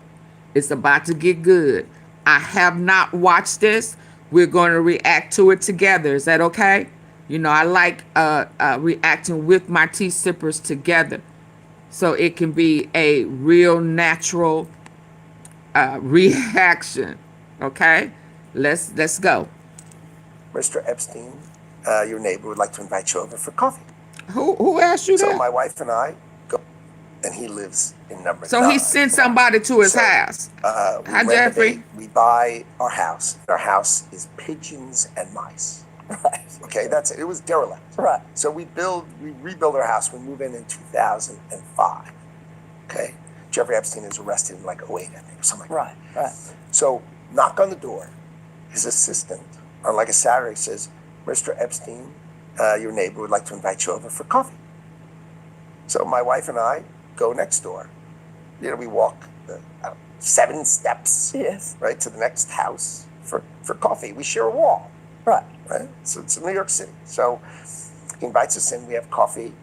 It's about to get good. I have not watched this. We're going to react to it together. Is that okay? You know, I like reacting with my tea sippers together, so it can be a real natural reaction. Okay? Let's go. Mr. Epstein, your neighbor would like to invite you over for coffee. Who asked you that? So my wife and I go, and he lives in number 9. So he sent somebody to his house. Hi, Jeffrey. We buy our house. Our house is pigeons and mice. Right. Okay, that's it. It was derelict. Right. So we rebuild our house. We move in 2005. Okay. Jeffrey Epstein is arrested in like 08, I think, or something like that. Right. So knock on the door. His assistant on like a Saturday says, Mr. Epstein, your neighbor would like to invite you over for coffee. So my wife and I go next door. You know, we walk 7 steps. Yes. Right to the next house for coffee. We share a wall. Right. Right. So it's in New York City. So he invites us in. We have coffee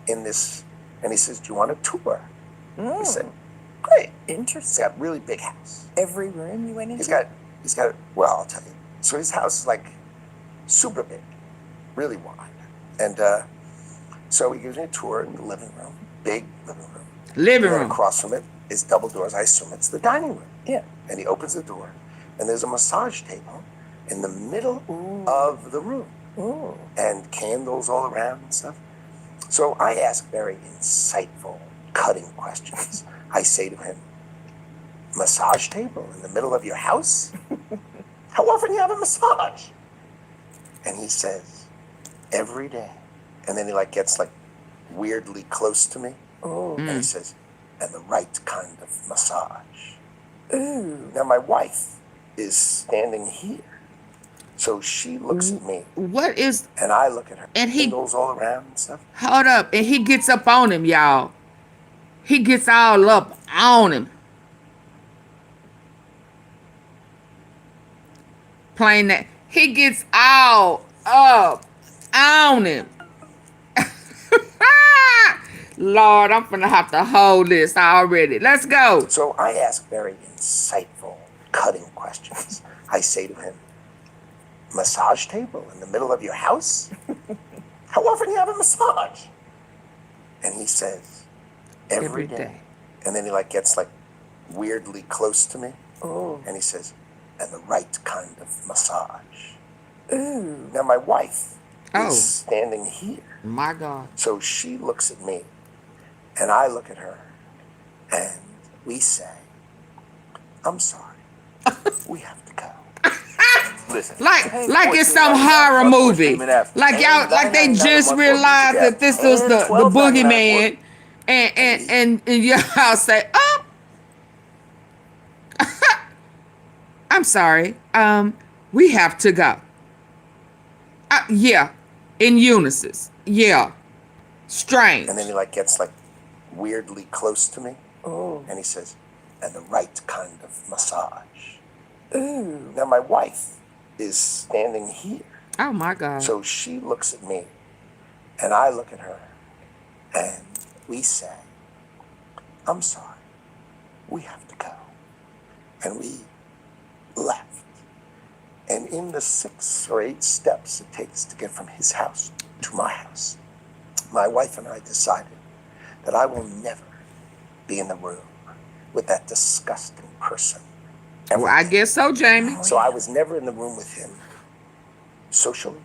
in this, and he says, "Do you want a tour?" We said, "Great." He's Interesting. got a really big house. Every room you went into? He's got. Well, I'll tell you. So his house is like super big, really wide, and so he gives me a tour in the living room, big living room. Living And then room. across from it is double doors. I assume it's the dining room. Yeah. And he opens the door, and there's a massage table in the middle of the room. Ooh. And candles all around and stuff. So I ask very insightful, cutting questions. I say to him, massage table in the middle of your house? how often do you have a massage? And he says, every day. And then he like gets like weirdly close to me. Oh. And he says, and the right kind of massage. Ooh. Now my wife is standing here. So she looks at me What is, and I look at her. and he, Candles all around and stuff. hold up, and he gets up on him, y'all. He gets all up on him. Playing that. He gets all up on him. Lord, I'm gonna have to hold this already. Let's go. So I ask very insightful, cutting questions. I say to him, massage table in the middle of your house? How often do you have a massage? And he says, every day. And then he like gets like weirdly close to me. Oh. And he says, and the right kind of massage. Ooh. Now my wife Oh. is standing here. My God. So she looks at me and I look at her and we say, I'm sorry. We have to go. Listen. Like it's some horror movie. Like y'all, like they just realized that this was the boogeyman, and y'all say, oh, I'm sorry. We have to go. Yeah, in unison. Yeah, strange. And then he like gets like weirdly close to me. Oh. And he says, and the right kind of massage. Ooh. Now my wife is standing here. Oh my God. So she looks at me and I look at her and we say, I'm sorry. We have to go. And we left. And in the 6 or 8 steps it takes to get from his house to my house, my wife and I decided that I will never be in the room with that disgusting person. Well, I guess so, Jamie. So I was never in the room with him socially,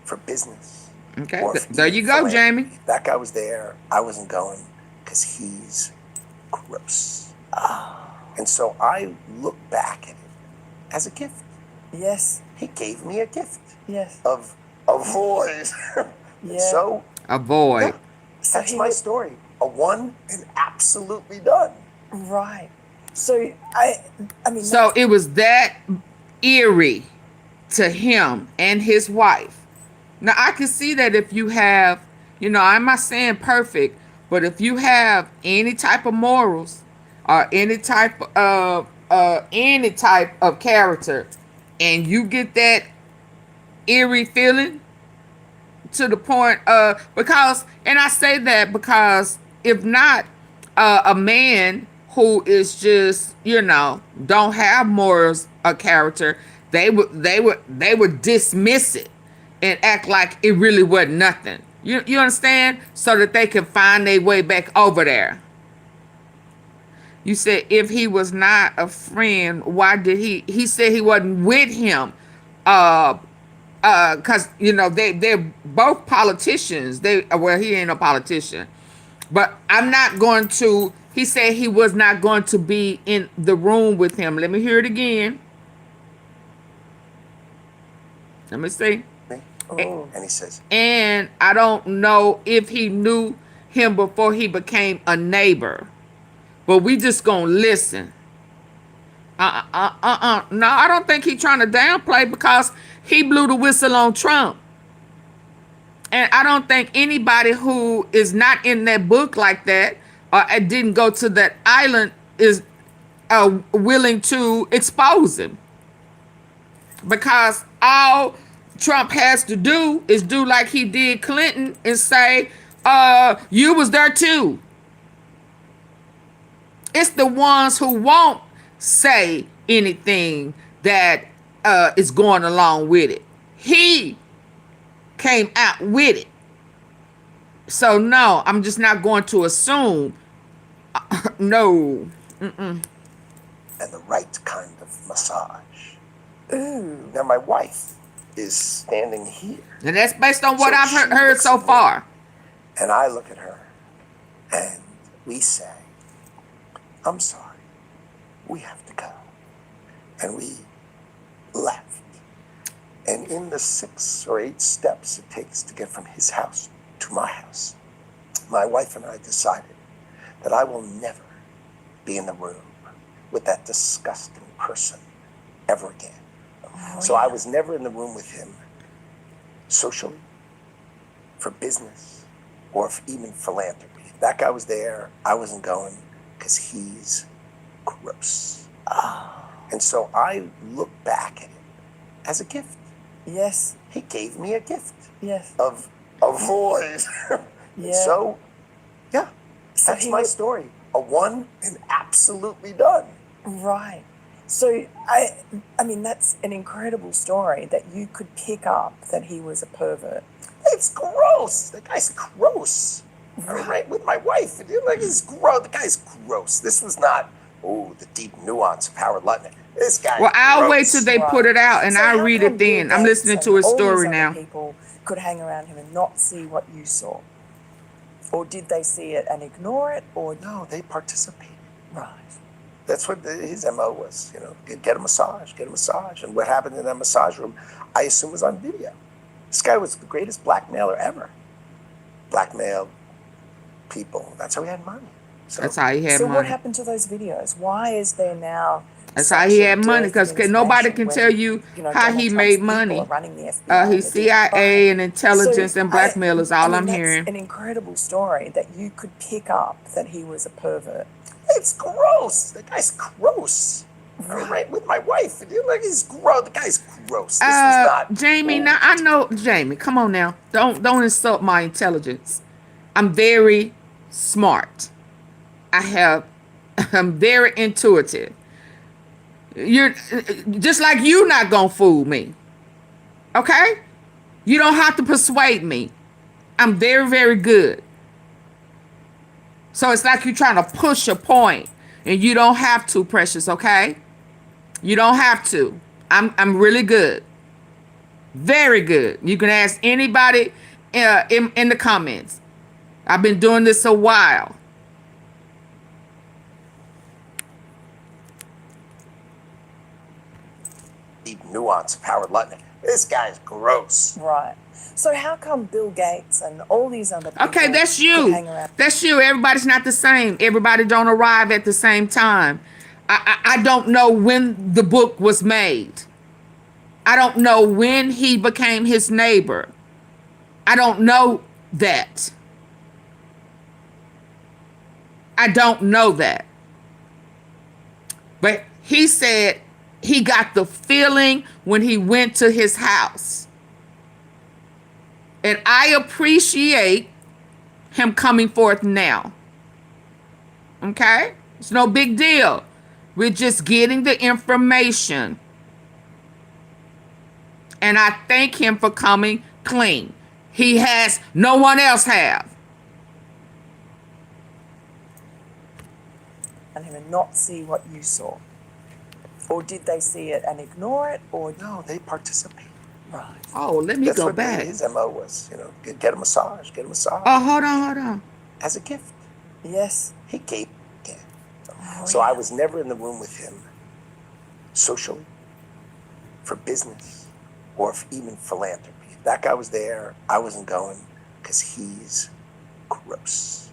for business. Okay, or there you go, Jamie. If that guy was there, I wasn't going because he's gross. And so I look back at it as a gift. Yes. He gave me a gift Yes. of a void. Yeah. So Avoid. So that's he my was- story. A one and absolutely done. Right. So I mean. So it was that eerie to him and his wife. Now I can see that if you have, I'm not saying perfect, but if you have any type of morals or any type of character, and you get that eerie feeling to the point because, and I say that because if not a man who is just don't have morals or character, they would dismiss it and act like it really wasn't nothing. You understand? So that they can find their way back over there. You said if he was not a friend, why did he said he wasn't with him? Cause they're both politicians. He ain't a politician. But I'm not going to, he said he was not going to be in the room with him. Let me hear it again. Let me see. And he says, And I don't know if he knew him before he became a neighbor. But we just gonna listen. No, I don't think he's trying to downplay because he blew the whistle on Trump. And I don't think anybody who is not in that book like that or didn't go to that island is willing to expose him. Because all Trump has to do is do like he did Clinton and say, you was there too. It's the ones who won't say anything that is going along with it. He came out with it. So no, I'm just not going to assume. No. and the right kind of massage. Ooh. Now my wife is standing here. And that's based on what So I've she heard looks so at me, far. And I look at her and we say, I'm sorry. We have to go. And we left. And in the 6 or 8 steps it takes to get from his house to my house, my wife and I decided that I will never be in the room with that disgusting person ever again. So I was never in the room with him socially, for business, or even philanthropy. That guy was there, I wasn't going, because he's gross. And so I look back at it as a gift. Yes. He gave me a gift. Yes. Of a void. Yeah. So, yeah, So that's he my was- story. A one and absolutely done. Right. So I mean that's an incredible story that you could pick up that he was a pervert. It's gross. The guy's gross. I'm right with my wife. And you're like, he's gross. The guy's gross. This was not, the deep nuance of Howard Lutnick. This guy. Well, I'll wait gross. till they put it out and So I'll how read come it Bill then. I'm Gates listening and to his all these story other now. people could hang around him and not see what you saw? Or did they see it and ignore it? Or No, they participated. right. That's what his MO was, get a massage, get a massage. And what happened in that massage room, I assume was on video. This guy was the greatest blackmailer ever. Blackmailed people. That's how he had money. So That's how he had So what money. happened to those videos? Why is there now? That's how such he a had money, dearth of because nobody information can when, tell you how Donald he Trump's made people money. are running the FBI He's and the CIA and DOJ. intelligence So and blackmail is all I'm that's hearing. an incredible story that you could pick up that he was a pervert. it's gross. The guy's gross. I'm right with my wife. And you're like, he's gross. The guy's gross. This was not. Jamie, now I know Jamie, come on now. Don't insult my intelligence. I'm very smart. I'm very intuitive. You're just like you not gonna fool me. Okay? You don't have to persuade me. I'm very, very good. So it's like you're trying to push a point, and you don't have to, precious, okay? You don't have to. I'm really good. Very good. You can ask anybody in the comments. I've been doing this a while. Deep nuance of Howard Lutnick. This guy's gross. Right. So how come Bill Gates and all these other people Okay, that's could you. hang around? That's you. Everybody's not the same. Everybody don't arrive at the same time. I don't know when the book was made. I don't know when he became his neighbor. I don't know that. I don't know that. But he said he got the feeling when he went to his house. And I appreciate him coming forth now. Okay? It's no big deal. We're just getting the information. And I thank him for coming clean. He has, no one else have. And him and not see what you saw? Or did they see it and ignore it? Or No, they participated. right. Oh, let me That's go what back. his MO was, get a massage, get a massage. Oh, hold on. As a gift. Yes. He gave it. Oh, So yeah. I was never in the room with him socially, for business, or even philanthropy. That guy was there, I wasn't going, because he's gross.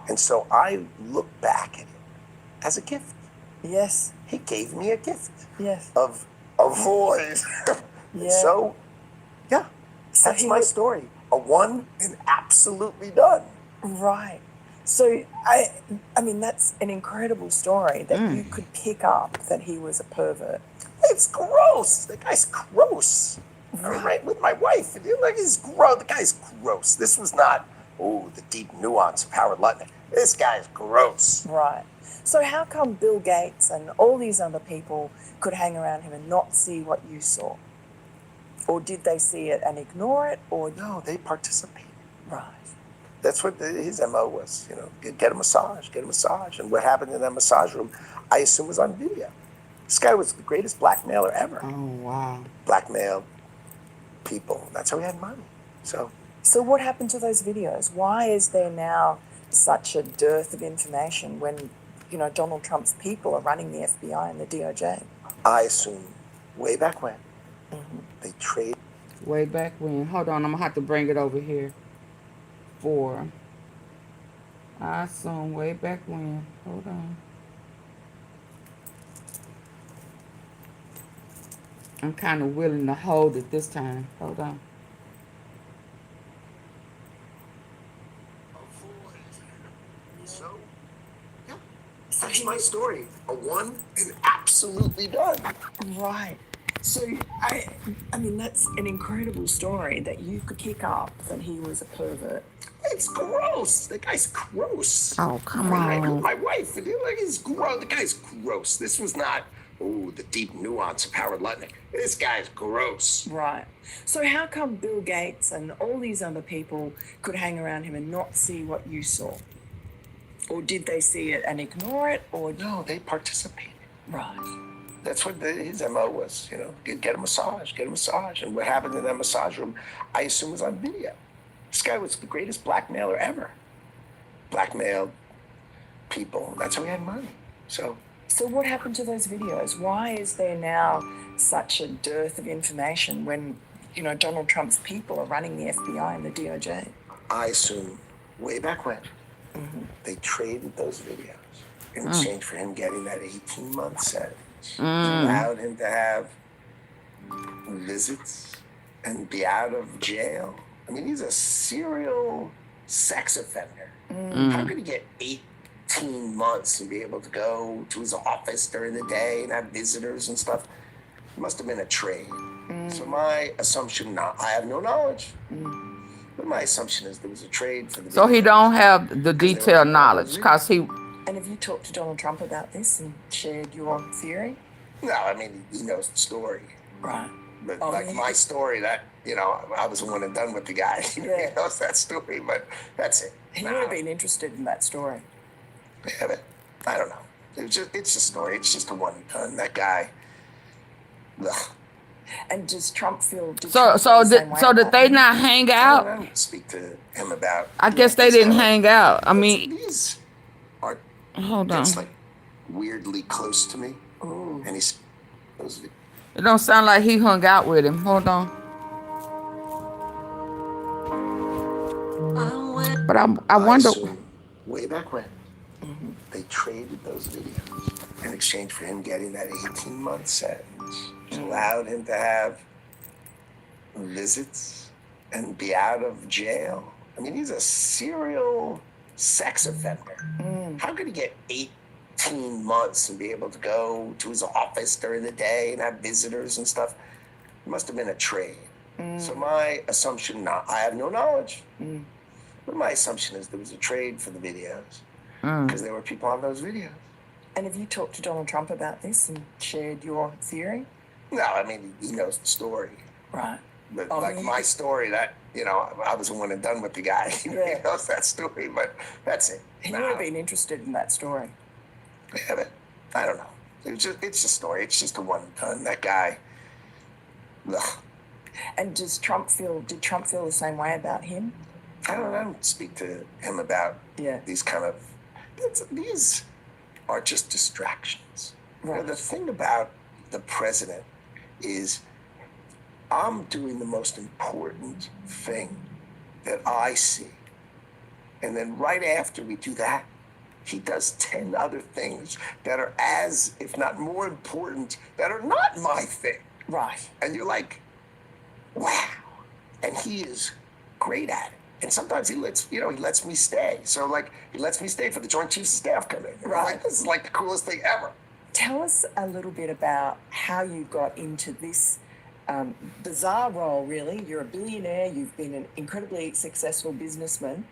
And so I look back at it as a gift. Yes. He gave me a gift Yes. of a void. Yeah. So, yeah, So that's he my was- story. A one and absolutely done. Right. So I mean that's an incredible story that you could pick up that he was a pervert. It's gross. The guy's gross. I'm right with my wife. And you're like, he's gross. The guy's gross. This was not, the deep nuance of Howard Lutnick. This guy's gross. Right. So how come Bill Gates and all these other people could hang around him and not see what you saw? Or did they see it and ignore it? Or No, they participated. right. That's what his MO was, get a massage, get a massage. And what happened in that massage room, I assume was on video. This guy was the greatest blackmailer ever. Oh, wow. Blackmailed people. That's how he had money. So So what happened to those videos? Why is there now such a dearth of information when, Donald Trump's people are running the FBI and the DOJ? I assume way back when, they trade. Way back when. Hold on, I'm gonna have to bring it over here. For I assume way back when. Hold on. I'm kind of willing to hold it this time. Hold on. So, yeah, that's my story. A one and absolutely done. Right. So, I mean, that's an incredible story that you could pick up that he was a pervert. It's gross. The guy's gross. Oh, come I know on. my wife, and like, he's gross. The guy's gross. This was not, the deep nuance of Howard Lutnick. This guy's gross. Right. So how come Bill Gates and all these other people could hang around him and not see what you saw? Or did they see it and ignore it? Or No, they participated. right. That's what his MO was, get a massage, And what happened in that massage room, I assume, was on video. This guy was the greatest blackmailer ever. Blackmailed people. That's how he had money. So what happened to those videos? Why is there now such a dearth of information when, Donald Trump's people are running the FBI and the DOJ? I assume way back when, they traded those videos in exchange for him getting that 18-month sentence. Allowed him to have visits and be out of jail. I mean, he's a serial sex offender. How could he get 18 months and be able to go to his office during the day and have visitors and stuff? It must have been a trade. So my assumption, I have no knowledge, but my assumption is there was a trade for the. So he don't have the detailed knowledge, cause he. And have you talked to Donald Trump about this and shared your theory? No, I mean, he knows the story. Right. But my story, that, I was the one that done with the guy. He knows that story, but that's it. He would have been interested in that story. Yeah, but I don't know. It's a story. It's just a one and done. That guy. Ugh. And does Trump feel? Did they not hang out? I don't speak to him about. I guess they didn't hang out. I mean, these are. Hold on. It's like weirdly close to me, and he's. It don't sound like he hung out with him. Hold on. But I wonder. Way back when, they traded those videos in exchange for him getting that 18-month sentence, which allowed him to have visits and be out of jail. I mean, he's a serial sex offender. How could he get 18 months and be able to go to his office during the day and have visitors and stuff? It must have been a trade. So my assumption, I have no knowledge, but my assumption is there was a trade for the videos because there were people on those videos. And have you talked to Donald Trump about this and shared your theory? No, I mean, he knows the story. Right. But my story, that, I was the one that done with the guy. He knows that story, but that's it. He would have been interested in that story. Yeah, but I don't know. It's a story. It's just a one and done. That guy. Ugh. And did Trump feel the same way about him? I don't speak to him about these kind of. These are just distractions. Right. The thing about the president is, I'm doing the most important thing that I see. And then right after we do that, he does 10 other things that are as, if not more important, that are not my thing. Right. And you're like, wow. And he is great at it. And sometimes he lets me stay. So he lets me stay for the Joint Chiefs of Staff come in. Right. This is like the coolest thing ever. Tell us a little bit about how you got into this bizarre role, really. You're a billionaire. You've been an incredibly successful businessman.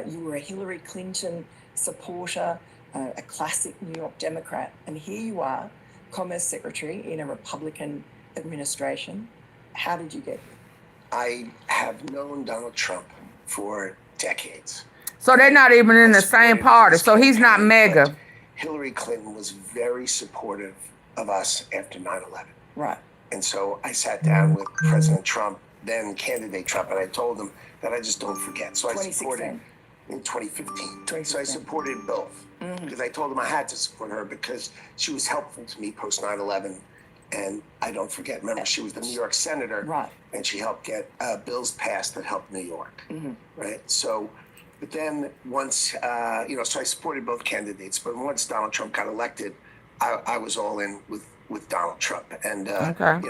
You were a Hillary Clinton supporter, a classic New York Democrat. And here you are, Commerce Secretary in a Republican administration. How did you get here? I have known Donald Trump for decades. So they're not even in the same party. So he's not mega. Hillary Clinton was very supportive of us after 9/11. Right. And so I sat down with President Trump, then candidate Trump, and I told him that I just don't forget. So I supported in 2015. So I supported both because I told him I had to support her because she was helpful to me post 9/11 And I don't forget, remember, she was the New York senator. Right. And she helped get bills passed that helped New York. Right. So, but then once, so I supported both candidates. But once Donald Trump got elected, I was all in with Donald Trump. And,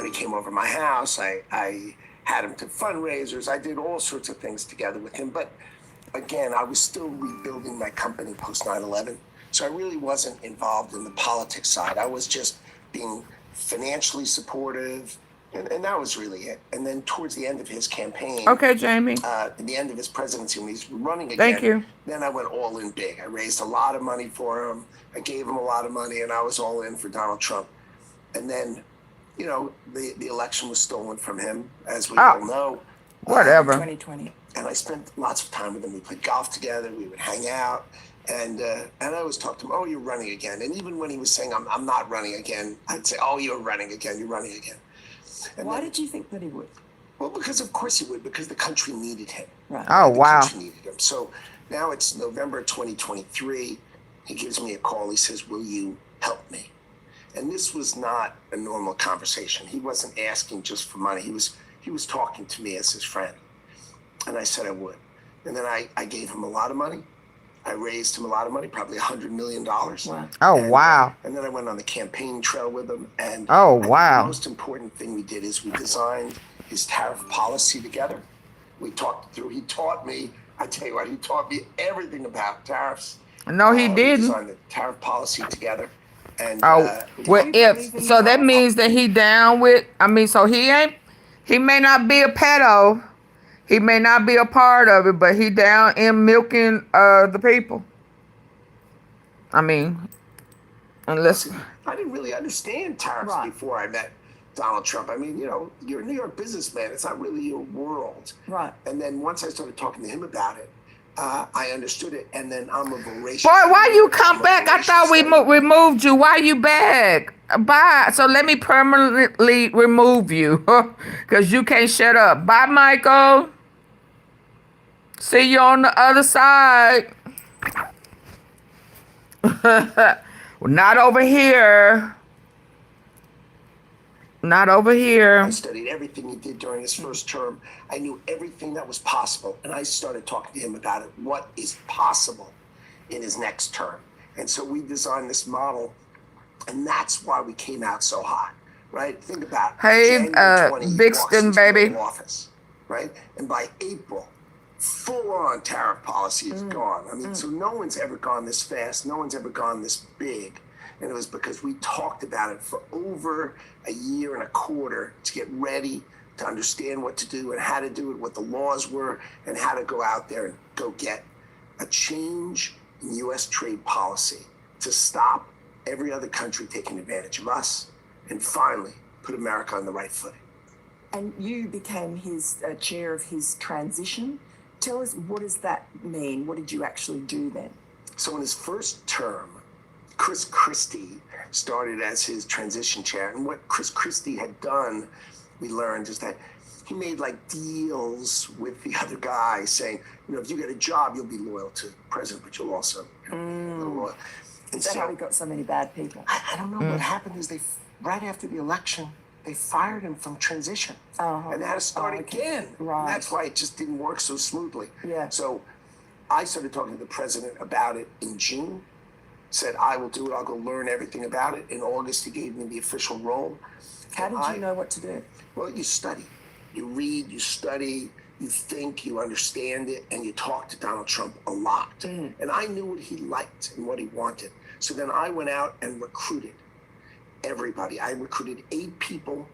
he came over my house. I had him to fundraisers. I did all sorts of things together with him. But again, I was still rebuilding my company post 9/11. So I really wasn't involved in the politics side. I was just being financially supportive, and that was really it. And then towards the end of his campaign, Okay, Jamie. at the end of his presidency, when he's running again, Thank you. then I went all in big. I raised a lot of money for him. I gave him a lot of money, and I was all in for Donald Trump. And then, the election was stolen from him, as we all know. Whatever. 2020. And I spent lots of time with him. We played golf together. We would hang out. And I always talked to him, oh, you're running again. And even when he was saying, I'm not running again, I'd say, oh, you're running again. You're running again. And Why did you think that he would? Well, because of course he would, because the country needed him. Right. Oh, The wow. country needed him. So now it's November 2023. He gives me a call. He says, will you help me? And this was not a normal conversation. He wasn't asking just for money. He was talking to me as his friend. And I said I would. And then I gave him a lot of money. I raised him a lot of money, probably $100 million. Wow. Oh, wow. And then I went on the campaign trail with him. And Oh, I think wow. the most important thing we did is we designed his tariff policy together. We talked through. He taught me. I tell you what, he taught me everything about tariffs. No, he We didn't. designed the tariff policy together. And Well, so that means that he down with, so he may not be a pedo. He may not be a part of it, but he down in milking the people. Unless I didn't really understand tariffs before I met Donald Trump. You're a New York businessman. It's not really your world. Right. And then once I started talking to him about it, I understood it. And then I'm a voracious. Boy, why you come back? I thought we removed you. Why you back? Bye. So let me permanently remove you because you can't shut up. Bye, Michael. See you on the other side. Not over here. Not over here. I studied everything he did during his first term. I knew everything that was possible. And I started talking to him about it. What is possible in his next term? And so we designed this model. And that's why we came out so hot, right? Think about it. Hey, Vixen, baby. Office, right? And by April, full-on tariff policy is gone. So no one's ever gone this fast. No one's ever gone this big. And it was because we talked about it for over a year and a quarter to get ready to understand what to do and how to do it, what the laws were, and how to go out there and go get a change in U.S. trade policy to stop every other country taking advantage of us and finally put America on the right footing. And you became his chair of his transition. Tell us, what does that mean? What did you actually do then? So in his first term, Chris Christie started as his transition chair. And what Chris Christie had done, we learned, is that he made deals with the other guy saying, if you get a job, you'll be loyal to the president, but you'll also be loyal. And Is that how we got so many bad people? I don't know. What happened is right after the election, they fired him from transition. And they had to start again. Right. And that's why it just didn't work so smoothly. Yeah. So I started talking to the president about it in June. Said, I will do it. I'll go learn everything about it. In August, he gave me the official role. How did you know what to do? Well, you study. You read, you study, you think, you understand it, and you talk to Donald Trump a lot. And I knew what he liked and what he wanted. So then I went out and recruited everybody. I recruited 8 people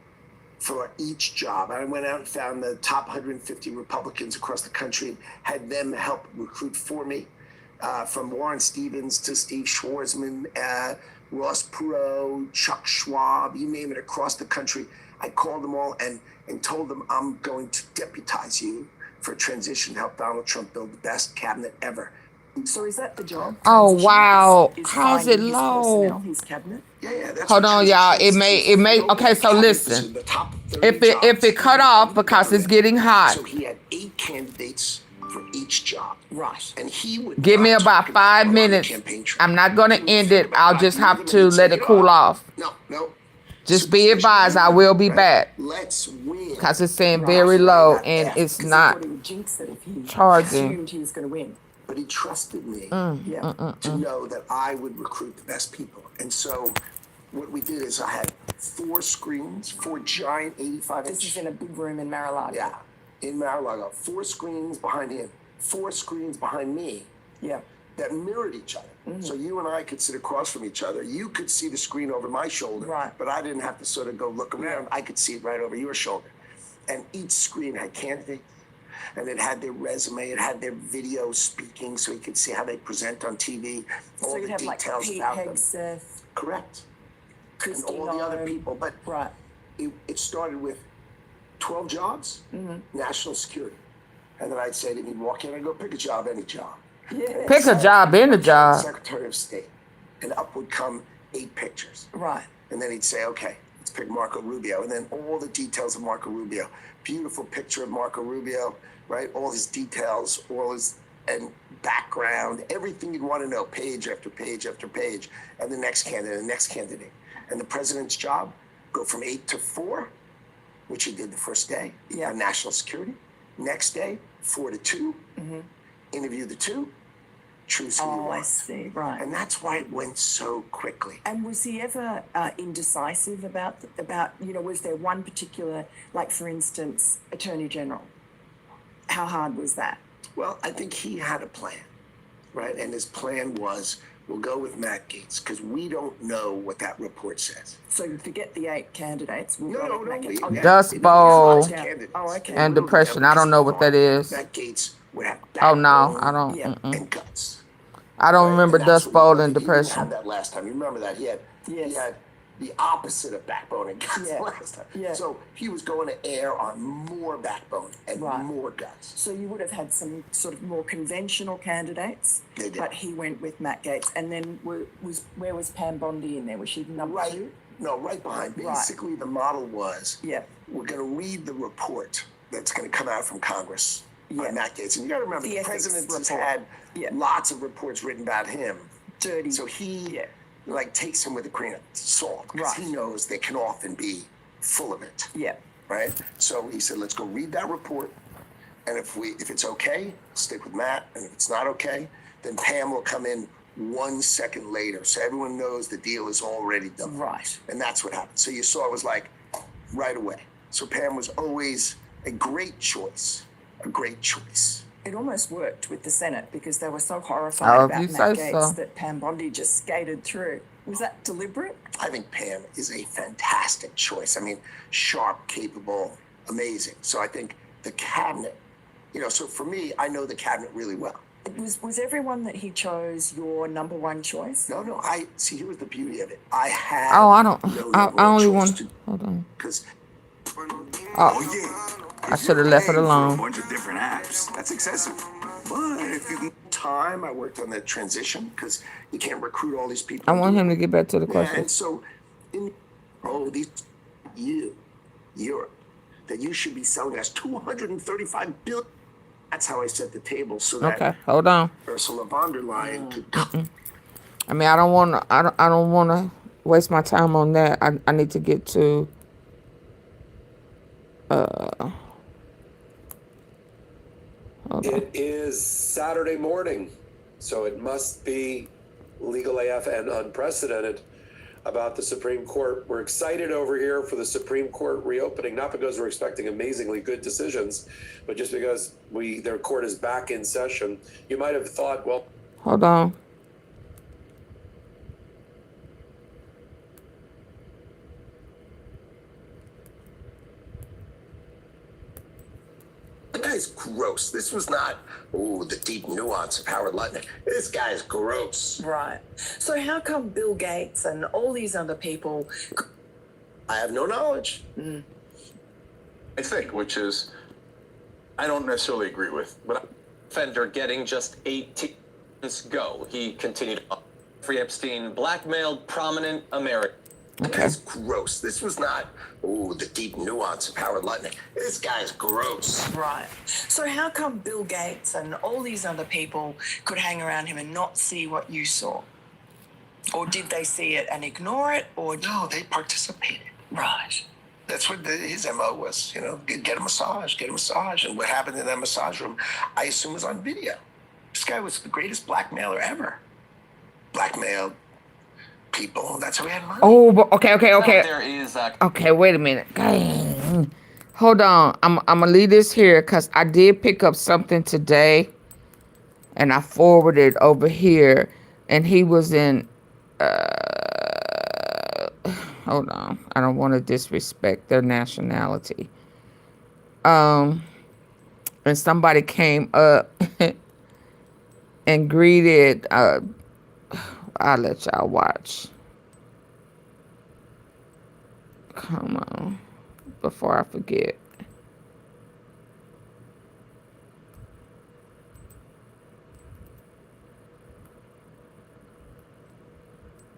for each job. I went out and found the top 150 Republicans across the country and had them help recruit for me. From Warren Stevens to Steve Schwarzman, Ross Perot, Chuck Schwab, you name it, across the country. I called them all and told them I'm going to deputize you for a transition to help Donald Trump build the best cabinet ever. So is that the job? Oh, wow. Is How's it finding his low? personnel, his cabinet? Yeah, that's Hold what on, transition y'all. is. It may. Okay, so listen. The top 30 If it cut off because it's getting hot, So he had 8 candidates for each job. Right. And he would give me not about talk 5 on the minutes. campaign trail. I'm not going to end it. I'll just have to He would let say, it cool off. No. Just be advised, I will be back. Let's win. Because it's saying Right. very Why low not and F? it's 'Cause he not thought he would jinx it if he charging. assumed he was going to win. But he trusted me Yeah. to know that I would recruit the best people. And so what we did is I had 4 screens, 4 giant 85-inch. This is in a big room in Mar-a-Lago. Yeah, in Mar-a-Lago. 4 screens behind him, 4 screens behind me Yeah. that mirrored each other. So you and I could sit across from each other. You could see the screen over my shoulder, Right. but I didn't have to sort of go look around. I could see it right over your shoulder. And each screen had candidates, and it had their resume, it had their video speaking, so you could see how they present on TV, all So the you'd have like details Pete about them. Hegseth, Correct. Christy And all the other Noem. people, but Right. it started with 12 jobs, national security. And then I'd say to him, he'd walk in and I'd go, pick a job, any job. Yeah. Pick a job in the job. Secretary of State. And up would come 8 pictures. Right. And then he'd say, okay, let's pick Marco Rubio. And then all the details of Marco Rubio. Beautiful picture of Marco Rubio, right? All his details, all his and background, everything you'd want to know, page after page after page. And the next candidate, the next candidate. And the president's job, go from 8 to 4, which he did the first day, Yeah. on national security. Next day, 4 to 2, interview the 2, choose who you Oh, I want. see. Right. And that's why it went so quickly. And was he ever indecisive about was there one particular, like for instance, Attorney General? How hard was that? Well, I think he had a plan, right? And his plan was, we'll go with Matt Gaetz, because we don't know what that report says. So you forget the 8 candidates. We'll No, go no, with no. Matt we- Gaetz. Okay. Dust we- Bowl. lots of candidates. Oh, okay. And depression. I don't know what that is. Matt Gaetz would have Oh, no, backbone I don't. Yeah. and guts. I don't Right? remember And that's Dust what Bowl he and didn't have depression. that last time. You remember that? He Yes. had the opposite of backbone and guts Yeah. last time. Yeah. So he was going to err on more backbone and Right. more guts. So you would have had some sort of more conventional candidates, They did. but he went with Matt Gaetz. And then where was Pam Bondi in there? Was she number Right. 2? No, right behind. Right. Basically, the model was, Yeah. we're going to read the report that's going to come out from Congress Yeah. on that case. And you got to remember, The the ethics president has report. had Yeah. lots of reports written about him. Dirty. So he Yeah. takes him with a grain of salt because Right. he knows they can often be full of it, Yeah. right? So he said, let's go read that report. And if it's okay, stick with Matt. And if it's not okay, then Pam will come in 1 second later. So everyone knows the deal is already done. Right. And that's what happened. So you saw it was like right away. So Pam was always a great choice, a great choice. It almost worked with the Senate because they were so horrified Oh, if about you Matt say Gaetz so. that Pam Bondi just skated through. Was that deliberate? I think Pam is a fantastic choice. I mean, sharp, capable, amazing. So I think the cabinet, so for me, I know the cabinet really well. Was everyone that he chose your number 1 choice? No, see, here was the beauty of it. I had Oh, I don't. no I number one only choice want. to- Hold on. Because Oh, I should have left it A alone. bunch of different apps. That's excessive. But if you can time I worked on the transition because you can't recruit all these people. I want him to get back to the Yeah, question. and so Europe, that you should be selling us $235 billion. That's how I set the table so that Okay, hold on. Ursula von der Leyen could come. I mean, I don't want to. I don't want to waste my time on that. I need to get to. Hold on. It is Saturday morning, so it must be legal AF and unprecedented about the Supreme Court. We're excited over here for the Supreme Court reopening, not because we're expecting amazingly good decisions, but just because their court is back in session. You might have thought, well, Hold on. The guy's gross. This was not, the deep nuance of Howard Lutnick. This guy's gross. Right. So how come Bill Gates and all these other people? I have no knowledge. I think, which is, I don't necessarily agree with, but offender getting just 18 months go. He continued Jeffrey Epstein blackmailed prominent Americans. The guy's gross. This was not, the deep nuance of Howard Lutnick. This guy's gross. Right. So how come Bill Gates and all these other people could hang around him and not see what you saw? Or did they see it and ignore it? Or No, they participated. Right. That's what his MO was, you know, get a massage, get a massage. And what happened in that massage room, I assume, was on video. This guy was the greatest blackmailer ever. Blackmailed people. That's how he had money. Oh, okay. There is Okay, wait a minute. Dang. Hold on. I'm gonna leave this here because I did pick up something today, and I forwarded over here, and he was in. Hold on. I don't want to disrespect their nationality. And somebody came up and greeted. I'll let y'all watch. Come on, before I forget.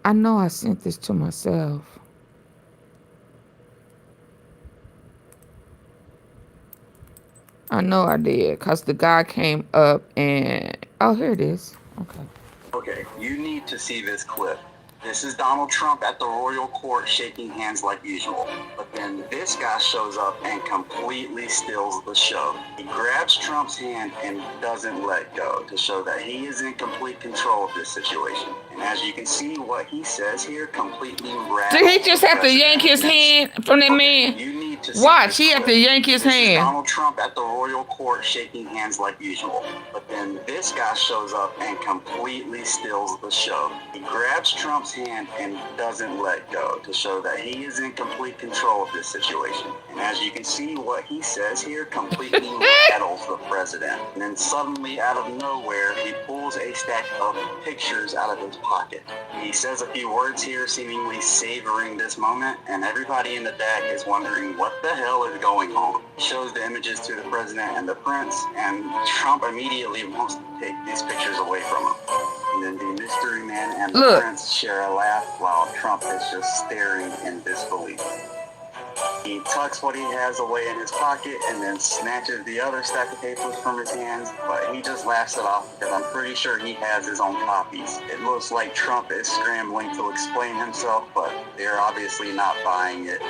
I know I sent this to myself. I know I did, because the guy came up and... Oh, here it is. Okay. Okay, you need to see this clip. This is Donald Trump at the royal court shaking hands like usual. But then this guy shows up and completely steals the show. He grabs Trump's hand and doesn't let go to show that he is in complete control of this situation. And as you can see, what he says here completely rattles. Did he just have to yank his hand from that man? You need to watch, he had to yank his hand. Donald Trump at the royal court shaking hands like usual. But then this guy shows up and completely steals the show. He grabs Trump's hand and doesn't let go to show that he is in complete control of this situation. And as you can see, what he says here completely rattles the president. And then suddenly, out of nowhere, he pulls a stack of pictures out of his pocket. He says a few words here, seemingly savoring this moment, and everybody in the deck is wondering what the hell is going on. He shows the images to the president and the prince, and Trump immediately wants to take these pictures away from him. And then the mystery man and the prince share a laugh while Trump is just staring in disbelief. He tucks what he has away in his pocket and then snatches the other stack of papers from his hands, but he just laughs it off because I'm pretty sure he has his own copies. It looks like Trump is scrambling to explain himself, but they're obviously not buying it.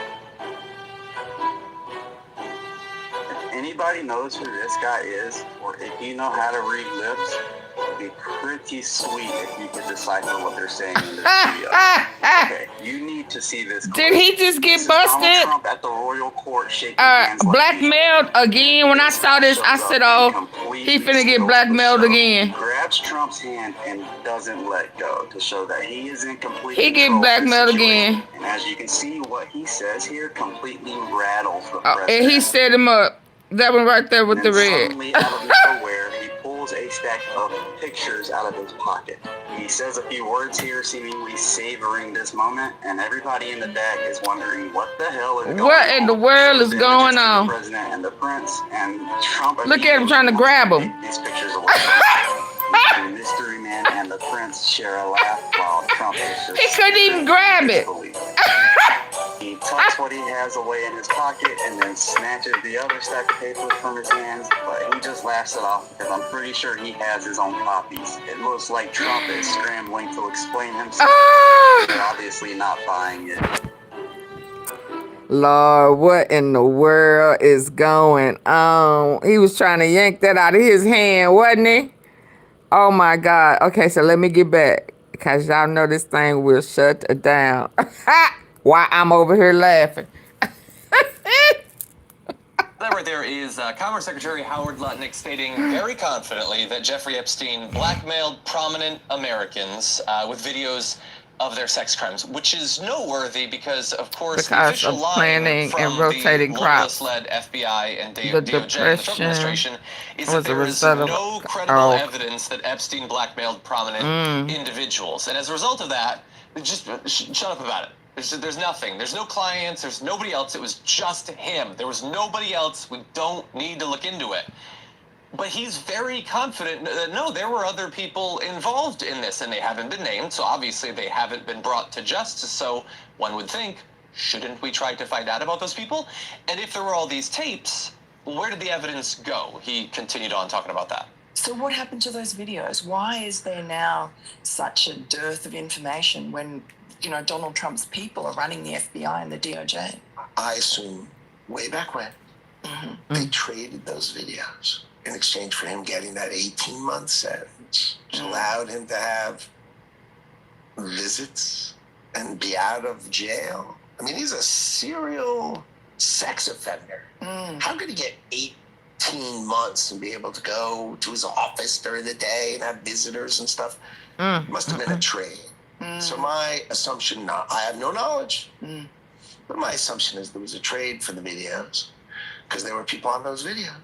If anybody knows who this guy is, or if you know how to read lips, it'd be pretty sweet if you could decipher what they're saying in this video. Okay, you need to see this clip. Did he just get busted? Donald Trump at the royal court shaking hands like blackmailed again. When I saw this, I said, oh, he finna get blackmailed again. He grabs Trump's hand and doesn't let go to show that he is in complete He get blackmailed again. And as you can see, what he says here completely rattles the president. And he set him up. That one right there with the red. Suddenly, out of nowhere, he pulls a stack of pictures out of his pocket. He says a few words here, seemingly savoring this moment, and everybody in the deck is wondering what the hell is going on. What in the world is going on? The president and the prince, and Trump. Look at him trying to grab him. These pictures away. The mystery man and the prince share a laugh while Trump is just. He couldn't even grab it. He tucks what he has away in his pocket and then snatches the other stack of papers from his hands, but he just laughs it off because I'm pretty sure he has his own copies. It looks like Trump is scrambling to explain himself. They're obviously not buying it. Lord, what in the world is going on? He was trying to yank that out of his hand, wasn't he? Oh my God. Okay, so let me get back because y'all know this thing will shut down. Why I'm over here laughing. That right there is Commerce Secretary Howard Lutnick stating very confidently that Jeffrey Epstein blackmailed prominent Americans with videos of their sex crimes, which is noteworthy because, of course, the official line planning from and rotating the crops, led FBI and the DOJ, the Trump administration, is that there is no credible evidence that Epstein blackmailed prominent individuals, and as a result of that, just shut up about it. There's nothing. There's no clients. There's nobody else. It was just him. There was nobody else. We don't need to look into it. But he's very confident that, no, there were other people involved in this, and they haven't been named, so obviously they haven't been brought to justice. So one would think, shouldn't we try to find out about those people? And if there were all these tapes, where did the evidence go? He continued on talking about that. So what happened to those videos? Why is there now such a dearth of information when Donald Trump's people are running the FBI and the DOJ. I assume way back when they traded those videos in exchange for him getting that 18-month sentence, which allowed him to have visits and be out of jail. I mean, he's a serial sex offender. How could he get 18 months and be able to go to his office during the day and have visitors and stuff? Must have been a trade. So my assumption, I have no knowledge, but my assumption is there was a trade for the videos because there were people on those videos.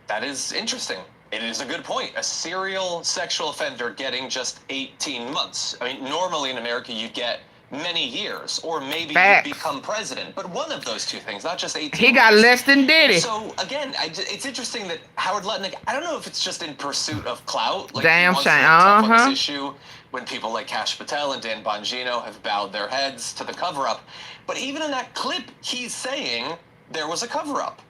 That is interesting. It is a good point. A serial sexual offender getting just 18 months. I mean, normally in America, you get many years, or maybe you become president. But one of those two things, not just 18 He got less than Diddy. So, again, it's interesting that Howard Lutnick, I don't know if it's just in pursuit of clout. Like, Damn he wants shame. to talk on this issue when people like Kash Patel and Dan Bongino have bowed their heads to the cover-up. But even in that clip, he's saying there was a cover-up.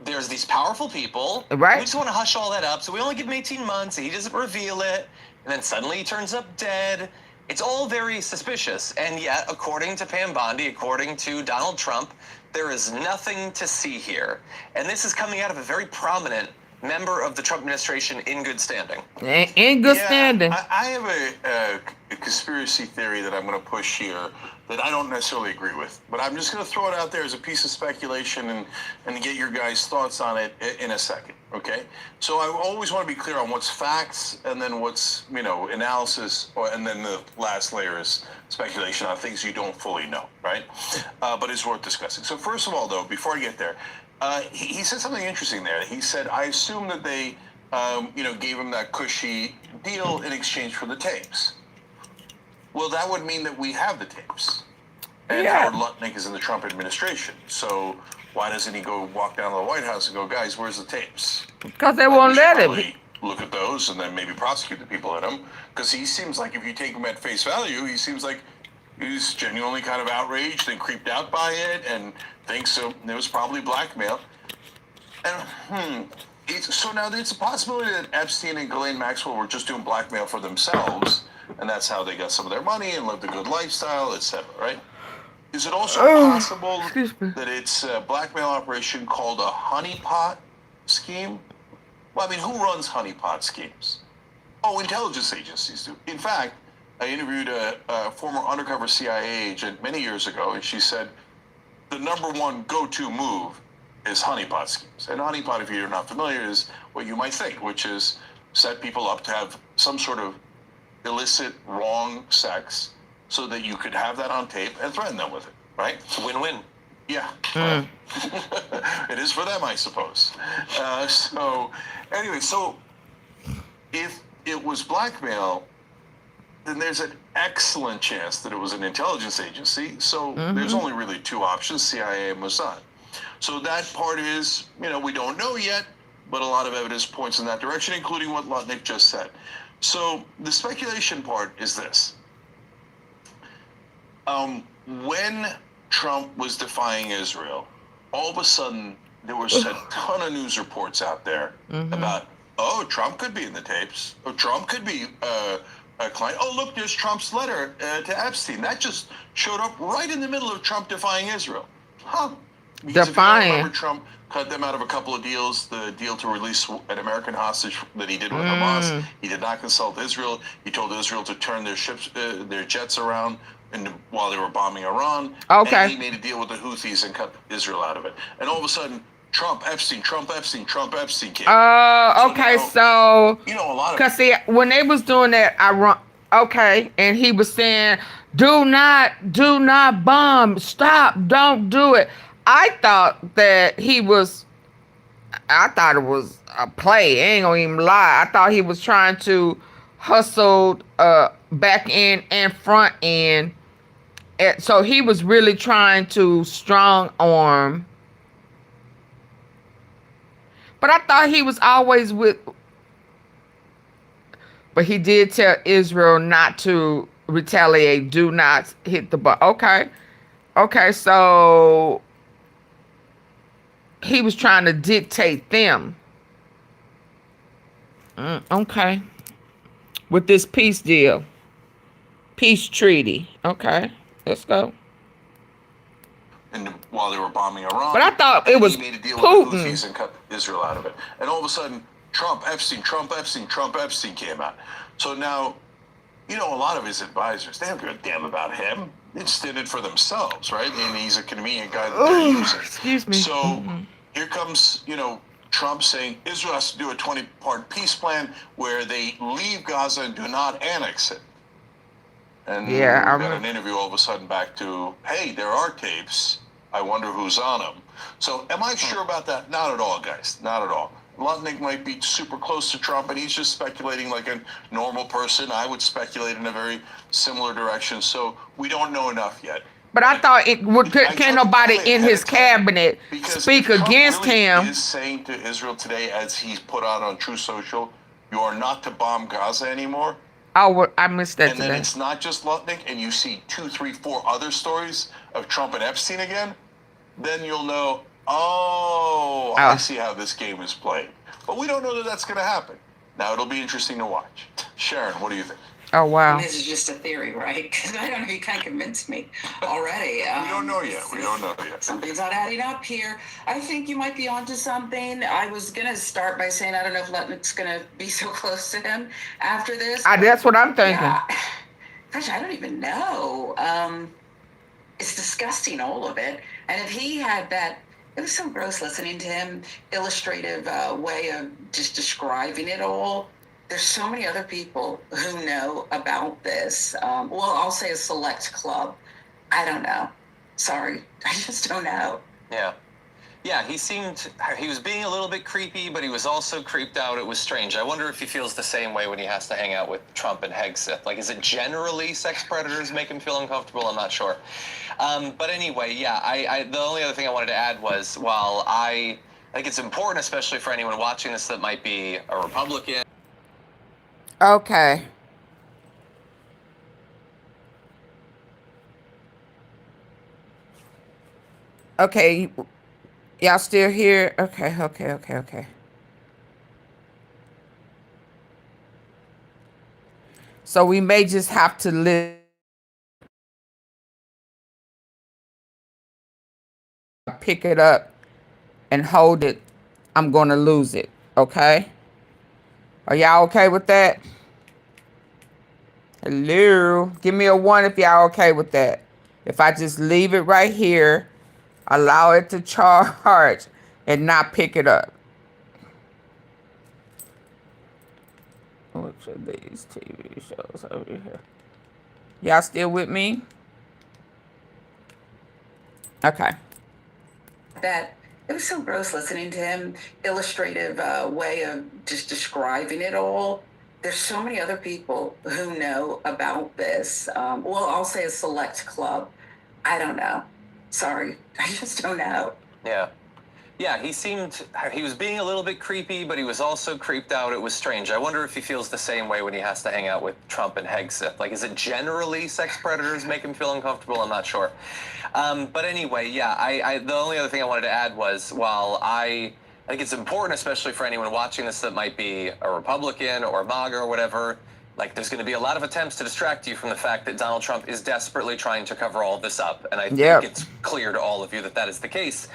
There's these powerful people. Right. We just want to hush all that up. So we only give him 18 months. He doesn't reveal it. And then suddenly he turns up dead. It's all very suspicious. And yet, according to Pam Bondi, according to Donald Trump, there is nothing to see here. And this is coming out of a very prominent member of the Trump administration in good standing. In good standing. I have a conspiracy theory that I'm going to push here that I don't necessarily agree with. But I'm just going to throw it out there as a piece of speculation and get your guys' thoughts on it in a second, okay? So I always want to be clear on what's facts and then what's, analysis, and then the last layer is speculation on things you don't fully know, right? But it's worth discussing. So first of all, though, before I get there, he said something interesting there. He said, I assume that they, gave him that cushy deal in exchange for the tapes. Well, that would mean that we have the tapes. And Howard Lutnick is in the Trump administration. So why doesn't he go walk down to the White House and go, guys, where's the tapes? Because they won't let him. Look at those and then maybe prosecute the people in them. Because he seems like, if you take him at face value, he seems like he's genuinely kind of outraged and creeped out by it and thinks so. It was probably blackmail. And so now there's a possibility that Epstein and Ghislaine Maxwell were just doing blackmail for themselves, and that's how they got some of their money and lived a good lifestyle, etc. Right? Is it also possible that it's a blackmail operation called a honeypot scheme? Well, I mean, who runs honeypot schemes? Oh, intelligence agencies do. In fact, I interviewed a former undercover CIA agent many years ago, and she said the number one go-to move is honeypot schemes. And honeypot, if you're not familiar, is what you might think, which is set people up to have some sort of illicit, wrong sex so that you could have that on tape and threaten them with it, right? It's a win-win. Yeah. It is for them, I suppose. So if it was blackmail, then there's an excellent chance that it was an intelligence agency. So there's only really two options, CIA and Mossad. So that part is, we don't know yet, but a lot of evidence points in that direction, including what Lutnick just said. So the speculation part is this. When Trump was defying Israel, all of a sudden there was a ton of news reports out there about, Trump could be in the tapes. Or Trump could be a client. Oh, look, there's Trump's letter to Epstein. That just showed up right in the middle of Trump defying Israel. Because if you remember, Trump cut them out of a couple of deals. The deal to release an American hostage that he did with Hamas. He did not consult Israel. He told Israel to turn their ships, their jets around while they were bombing Iran. Okay. And he made a deal with the Houthis and cut Israel out of it. And all of a sudden, Trump Epstein came. Okay, so a lot of. Because see, when they was doing that, and he was saying, do not bomb, stop, don't do it. I thought it was a play. I ain't gonna even lie. I thought he was trying to hustle back end and front end. So he was really trying to strong arm. But I thought he was always with. But he did tell Israel not to retaliate. Do not hit the button. Okay, so he was trying to dictate them. Okay. With this peace deal. peace treaty. Okay, let's go. And while they were bombing Iran, but I thought it was he made a deal Putin. with the Houthis and cut Israel out of it. And all of a sudden, Trump, Epstein came out. So now, you know, a lot of his advisors, they don't give a damn about him. They just did it for themselves, right? And he's a convenient guy that they're using. Excuse me. So here comes, you know, Trump saying Israel has to do a 20-part peace plan where they leave Gaza and do not annex it. And we got an interview all of a sudden back to, hey, there are tapes. I wonder who's on them. So am I sure about that? Not at all, guys. Not at all. Lutnick might be super close to Trump, and he's just speculating like a normal person. I would speculate in a very similar direction. So we don't know enough yet. But I thought can nobody in his cabinet speak against him? He is saying to Israel today, as he's put out on True Social, you are not to bomb Gaza anymore. Oh, I missed that and today. Then it's not just Lutnick, and you see 2, 3, 4 other stories of Trump and Epstein again, then you'll know, I see how this game is played. But we don't know that that's going to happen. Now, it'll be interesting to watch. Sharon, what do you think? Oh, wow. This is just a theory, right? Because I don't know, you kind of convinced me already. We don't know yet. We don't know yet. Something's not adding up here. I think you might be onto something. I was going to start by saying I don't know if Lutnick's going to be so close to him after this. That's what I'm thinking. Yeah. Gosh, I don't even know. It's disgusting, all of it. And if he had that, it was so gross listening to him, illustrative way of just describing it all. There's so many other people who know about this. Well, I'll say a select club. I don't know. Sorry. I just don't know. Yeah. Yeah, he was being a little bit creepy, but he was also creeped out. It was strange. I wonder if he feels the same way when he has to hang out with Trump and Hegseth. Like, is it generally sex predators make him feel uncomfortable? I'm not sure. But anyway, yeah, the only other thing I wanted to add was, while I think it's important, especially for anyone watching this that might be a Republican. Okay. Okay. Y'all still here? Okay. So we may just have to live. Pick it up and hold it. I'm going to lose it. Okay? Are y'all okay with that? Hello? Give me a 1 if y'all okay with that. If I just leave it right here, allow it to charge, and not pick it up. Which of these TV shows over here? Y'all still with me? Okay. That it was so gross listening to him, illustrative way of just describing it all. There's so many other people who know about this. Well, I'll say a select club. I don't know. Sorry. I just don't know. Yeah. Yeah, he was being a little bit creepy, but he was also creeped out. It was strange. I wonder if he feels the same way when he has to hang out with Trump and Hegseth. Like, is it generally sex predators make him feel uncomfortable? I'm not sure. But anyway, yeah, the only other thing I wanted to add was, while I think it's important, especially for anyone watching this that might be a Republican or MAGA or whatever, like, there's going to be a lot of attempts to distract you from the fact that Donald Trump is desperately trying to cover all this up. And I think it's clear to all of you that that is the case.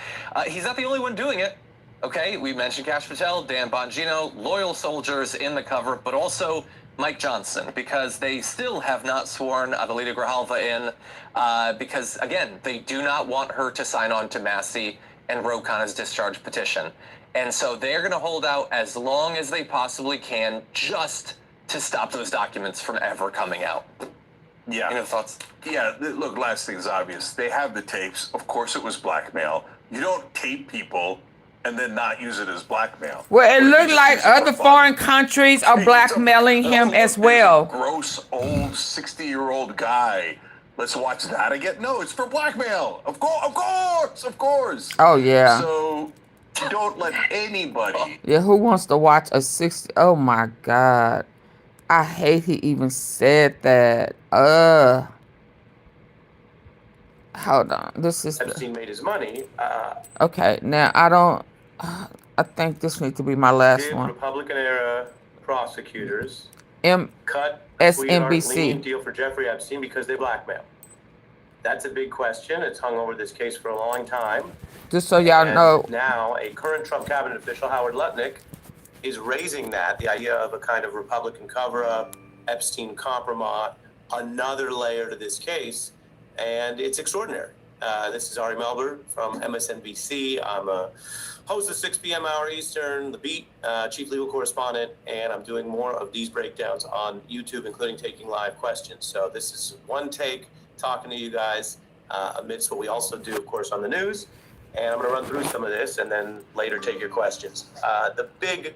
He's not the only one doing it. Okay, we mentioned Kash Patel, Dan Bongino, loyal soldiers in the cover, but also Mike Johnson, because they still have not sworn Adelita Grijalva in, because, again, they do not want her to sign on to Massey and Ro Khanna's discharge petition. And so they're going to hold out as long as they possibly can, just to stop those documents from ever coming out. Yeah. Any thoughts? Yeah, look, last thing's obvious. They have the tapes. Of course it was blackmail. You don't tape people and then not use it as blackmail. Well, it looked like other foreign countries are blackmailing him as well. Gross, old, 60-year-old guy. Let's watch that again. No, it's for blackmail. Of course. Oh, yeah. So don't let anybody. Yeah, who wants to watch a 60? Oh, my God. I hate he even said that. Hold on. This is Epstein made his money. Okay, now I don't. I think this needs to be my last one. Republican-era prosecutors cut a sweetheart lenient MSNBC. deal for Jeffrey Epstein because they blackmail? That's a big question. It's hung over this case for a long time. Just so y'all And know. now a current Trump cabinet official, Howard Lutnick, is raising the idea of a kind of Republican cover-up, Epstein compromise, another layer to this case, and it's extraordinary. This is Ari Melber from MSNBC. I'm a host of 6 p.m. hour Eastern, The Beat, chief legal correspondent, and I'm doing more of these breakdowns on YouTube, including taking live questions. So this is one take, talking to you guys amidst what we also do, of course, on the news. And I'm going to run through some of this and then later take your questions. The big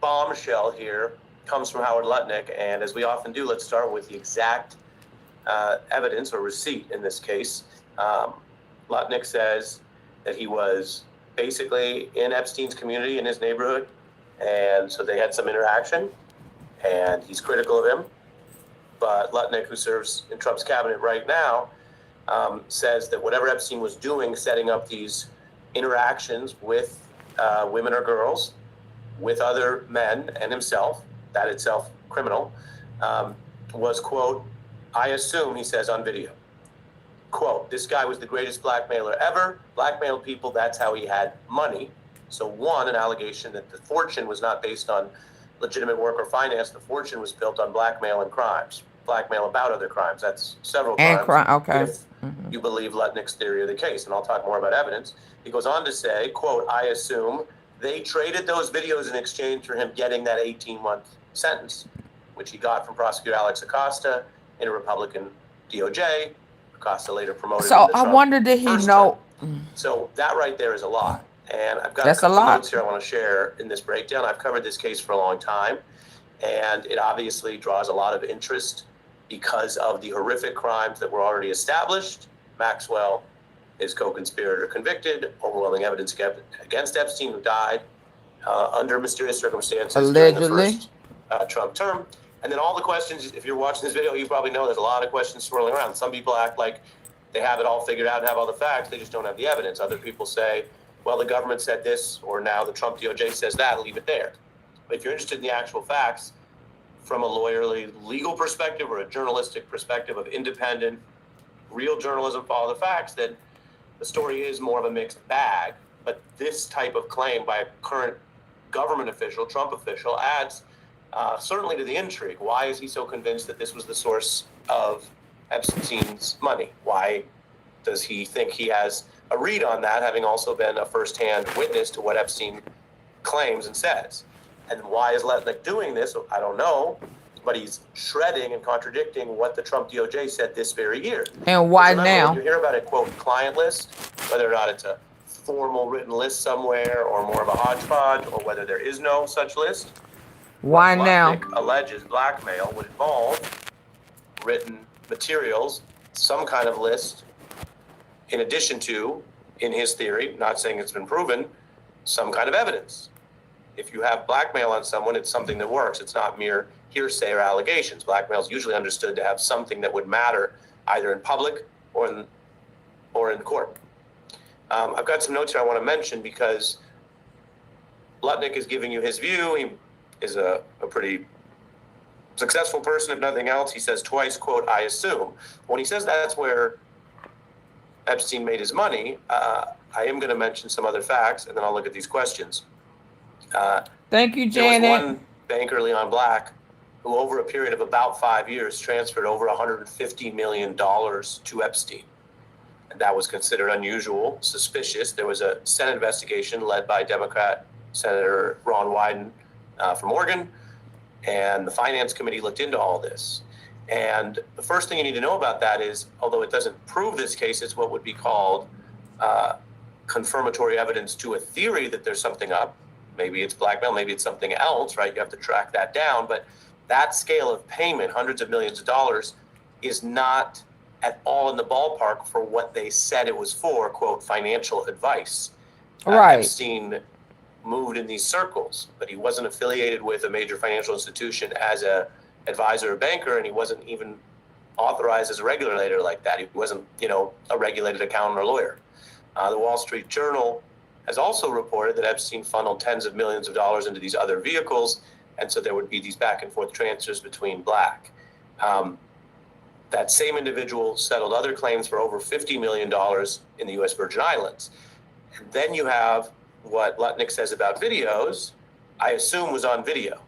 bombshell here comes from Howard Lutnick, and as we often do, let's start with the exact evidence or receipt in this case. Lutnick says that he was basically in Epstein's community in his neighborhood, and so they had some interaction, and he's critical of him. But Lutnick, who serves in Trump's cabinet right now, says that whatever Epstein was doing, setting up these interactions with women or girls, with other men and himself, that itself criminal, was, quote, I assume, he says on video, quote, this guy was the greatest blackmailer ever, blackmailed people, that's how he had money. So one, an allegation that the fortune was not based on legitimate work or finance, the fortune was built on blackmail and crimes, blackmail about other crimes, that's several crimes. Okay. If you believe Lutnick's theory of the case, and I'll talk more about evidence. He goes on to say, quote, I assume they traded those videos in exchange for him getting that 18-month sentence, which he got from prosecutor Alex Acosta in a Republican DOJ. Acosta later promoted him So to I Trump wonder, did he know? So that right there is a lot. And I've got That's a couple a lot. notes here I want to share in this breakdown. I've covered this case for a long time, and it obviously draws a lot of interest because of the horrific crimes that were already established. Maxwell is co-conspirator convicted, overwhelming evidence against Epstein, who died under mysterious circumstances Allegedly. during the first Trump term. And then all the questions, if you're watching this video, you probably know there's a lot of questions swirling around. Some people act like they have it all figured out and have all the facts, they just don't have the evidence. Other people say, well, the government said this, or now the Trump DOJ says that, leave it there. But if you're interested in the actual facts, from a lawyerly legal perspective or a journalistic perspective of independent, real journalism, follow the facts, then the story is more of a mixed bag. But this type of claim by a current government official, Trump official, adds certainly to the intrigue. Why is he so convinced that this was the source of Epstein's money? Why does he think he has a read on that, having also been a firsthand witness to what Epstein claims and says? And why is Lutnick doing this? I don't know, but he's shredding and contradicting what the Trump DOJ said this very year. And why Remember, now? when you hear about a, quote, client list, whether or not it's a formal written list somewhere or more of a hodgepodge, or whether there is no such list, Why what now? Lutnick alleges blackmail would involve written materials, some kind of list, in addition to, in his theory, not saying it's been proven, some kind of evidence. If you have blackmail on someone, it's something that works. It's not mere hearsay or allegations. Blackmail is usually understood to have something that would matter either in public or in court. I've got some notes here I want to mention because Lutnick is giving you his view. He is a pretty successful person, if nothing else. He says twice, quote, I assume. When he says that's where Epstein made his money, I am going to mention some other facts, and then I'll look at these questions. Thank you, There was Janet. one banker, Leon Black, who over a period of about 5 years transferred over $150 million to Epstein. And that was considered unusual, suspicious. There was a Senate investigation led by Democrat Senator Ron Wyden from Oregon, and the Finance Committee looked into all this. And the first thing you need to know about that is, although it doesn't prove this case, it's what would be called confirmatory evidence to a theory that there's something up. Maybe it's blackmail, maybe it's something else, right? You have to track that down. But that scale of payment, hundreds of millions of dollars, is not at all in the ballpark for what they said it was for, quote, financial advice. Right. Epstein moved in these circles, but he wasn't affiliated with a major financial institution as a advisor or banker, and he wasn't even authorized as a regulator like that. He wasn't, a regulated accountant or lawyer. The Wall Street Journal has also reported that Epstein funneled tens of millions of dollars into these other vehicles, And so there would be these back and forth transfers between Black. That same individual settled other claims for over $50 million in the U.S. Virgin Islands. And then you have what Lutnick says about videos, I assume was on video.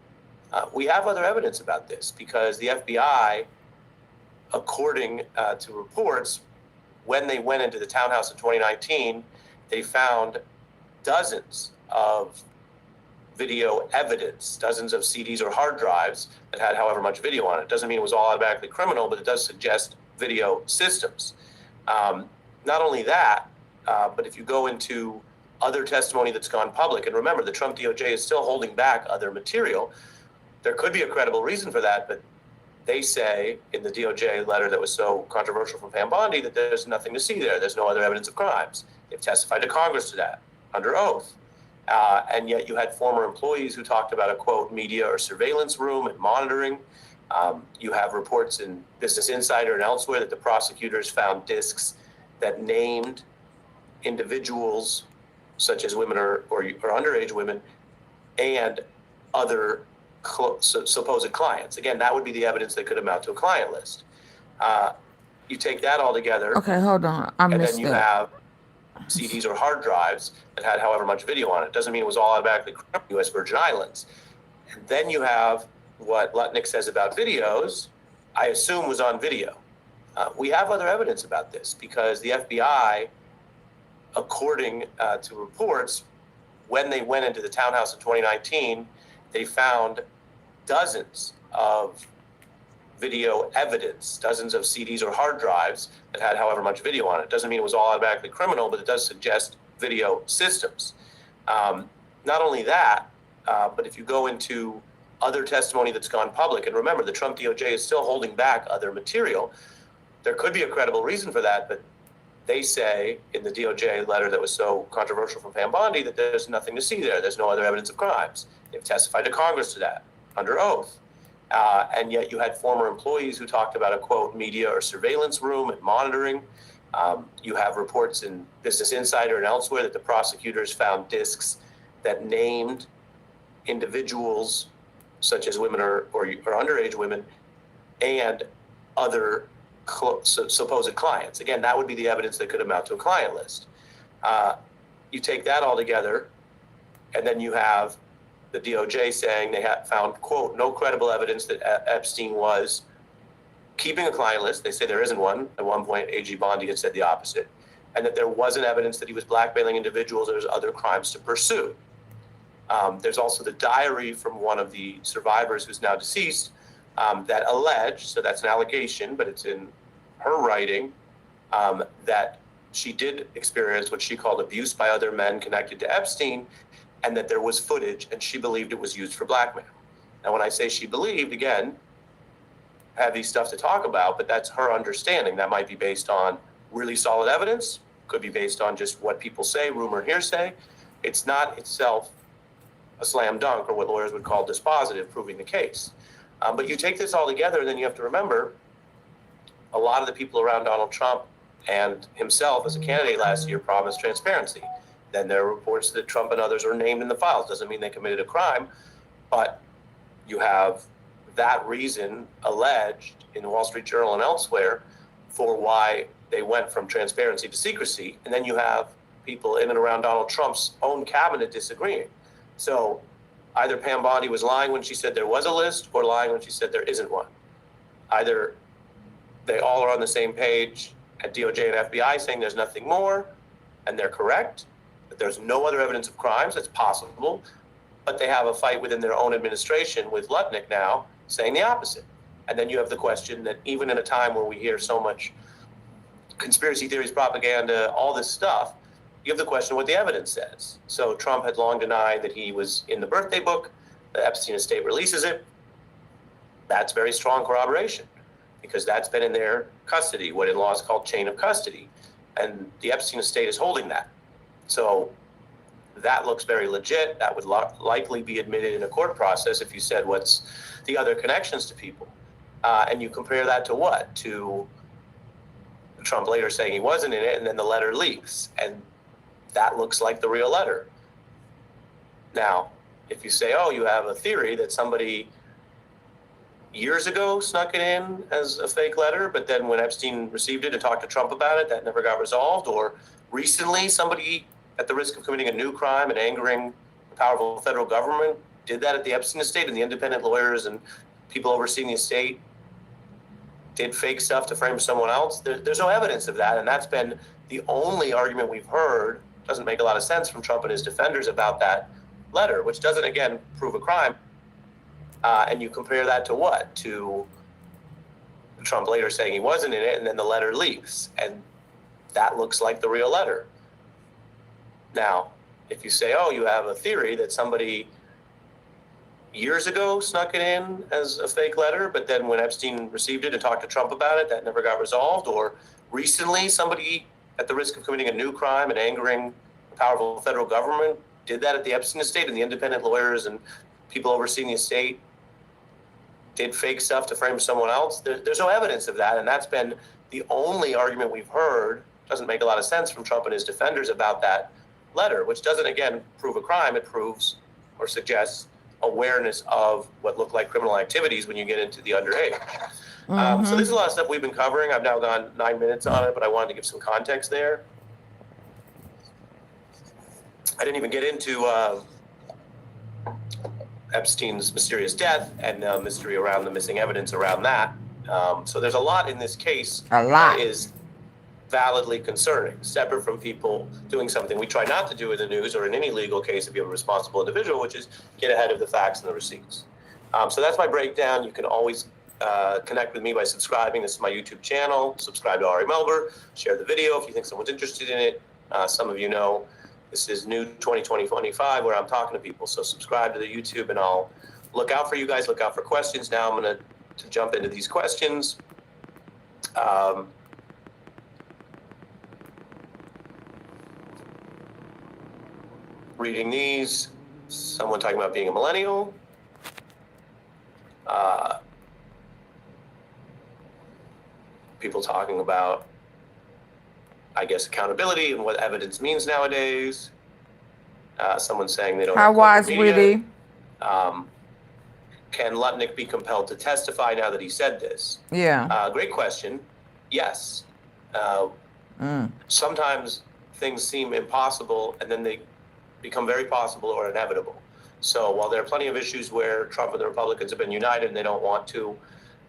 We have other evidence about this because the FBI, according to reports, when they went into the townhouse in 2019, they found dozens of video evidence, dozens of CDs or hard drives that had however much video on it. Doesn't mean it was all automatically criminal, but it does suggest video systems. Not only that, but if you go into other testimony that's gone public, and remember, the Trump DOJ is still holding back other material, there could be a credible reason for that, but they say in the DOJ letter that was so controversial from Pam Bondi that there's nothing to see there. There's no other evidence of crimes. They've testified to Congress to that under oath. And yet you had former employees who talked about a, quote, media or surveillance room and monitoring. You have reports in Business Insider and elsewhere that the prosecutors found discs that named individuals such as women or underage women and other supposed clients. Again, that would be the evidence that could amount to a client list. You take that all together. Okay, hold on. I missed and then you that. have CDs or hard drives that had however much video on it. Doesn't mean it was all automatically U.S. Virgin Islands. And then you have what Lutnick says about videos, I assume was on video. We have other evidence about this because the FBI, according to reports, when they went into the townhouse in 2019, they found dozens of video evidence, dozens of CDs or hard drives that had however much video on it. Doesn't mean it was all automatically criminal, but it does suggest video systems. Not only that, but if you go into other testimony that's gone public, and remember, the Trump DOJ is still holding back other material, there could be a credible reason for that, but they say in the DOJ letter that was so controversial from Pam Bondi that there's nothing to see there. There's no other evidence of crimes. They've testified to Congress to that under oath. And yet you had former employees who talked about a, quote, media or surveillance room and monitoring. You have reports in Business Insider and elsewhere that the prosecutors found discs that named individuals such as women or underage women and other supposed clients. Again, that would be the evidence that could amount to a client list. You take that all together, and then you have the DOJ saying they had found, quote, no credible evidence that Epstein was keeping a client list. They say there isn't one. At one point, AG Bondi had said the opposite, and that there wasn't evidence that he was blackmailing individuals or there's other crimes to pursue. There's also the diary from one of the survivors who's now deceased that alleged, so that's an allegation, but it's in her writing, that she did experience what she called abuse by other men connected to Epstein, and that there was footage, and she believed it was used for blackmail. Now, when I say she believed, again, heavy stuff to talk about, but that's her understanding. That might be based on really solid evidence, could be based on just what people say, rumor, hearsay. It's not itself a slam dunk or what lawyers would call dispositive, proving the case. But you take this all together, and then you have to remember a lot of the people around Donald Trump and himself as a candidate last year promised transparency. Then there are reports that Trump and others are named in the files. Doesn't mean they committed a crime, but you have that reason alleged in the Wall Street Journal and elsewhere for why they went from transparency to secrecy. And then you have people in and around Donald Trump's own cabinet disagreeing. So either Pam Bondi was lying when she said there was a list or lying when she said there isn't one. Either they all are on the same page at DOJ and FBI saying there's nothing more, and they're correct, that there's no other evidence of crimes. That's possible. But they have a fight within their own administration with Lutnick now saying the opposite. And then you have the question that even in a time where we hear so much conspiracy theories, propaganda, all this stuff, you have the question of what the evidence says. So Trump had long denied that he was in the birthday book. The Epstein estate releases it. That's very strong corroboration because that's been in their custody, what in law is called chain of custody. And the Epstein estate is holding that. So that looks very legit. That would likely be admitted in a court process if you said what's the other connections to people. And you compare that to what? To Trump later saying he wasn't in it, and then the letter leaks. And that looks like the real letter. Now, if you say, oh, you have a theory that somebody years ago snuck it in as a fake letter, but then when Epstein received it and talked to Trump about it, that never got resolved, or recently somebody at the risk of committing a new crime and angering the powerful federal government did that at the Epstein estate, and the independent lawyers and people overseeing the estate did fake stuff to frame someone else. There's no evidence of that, and that's been the only argument we've heard. Doesn't make a lot of sense from Trump and his defenders about that letter, which doesn't, again, prove a crime. And you compare that to what? To Trump later saying he wasn't in it, and then the letter leaks, and that looks like the real letter. Now, if you say, oh, you have a theory that somebody years ago snuck it in as a fake letter, but then when Epstein received it and talked to Trump about it, that never got resolved, or recently somebody at the risk of committing a new crime and angering the powerful federal government did that at the Epstein estate, and the independent lawyers and people overseeing the estate did fake stuff to frame someone else. There's no evidence of that, and that's been the only argument we've heard. Doesn't make a lot of sense from Trump and his defenders about that letter, which doesn't, again, prove a crime. It proves or suggests awareness of what look like criminal activities when you get into the underage. So there's a lot of stuff we've been covering. I've now gone 9 minutes on it, but I wanted to give some context there. I didn't even get into Epstein's mysterious death and the mystery around the missing evidence around that. So there's a lot in this case that is validly concerning, separate from people doing something we try not to do in the news or in any legal case if you have a responsible individual, which is get ahead of the facts and the receipts. So that's my breakdown. You can always connect with me by subscribing. This is my YouTube channel. Subscribe to Ari Melber. Share the video if you think someone's interested in it. Some of you know this is new 2020-25 where I'm talking to people. So subscribe to the YouTube and I'll look out for you guys. Look out for questions. Now I'm going to jump into these questions. Reading these, someone talking about being a millennial. People talking about, I guess, accountability and what evidence means nowadays. Someone saying they don't How have wise, corporate media. Witty? Can Lutnick be compelled to testify now that he said this? Yeah. Great question. Yes. Sometimes things seem impossible and then they become very possible or inevitable. So while there are plenty of issues where Trump and the Republicans have been united and they don't want to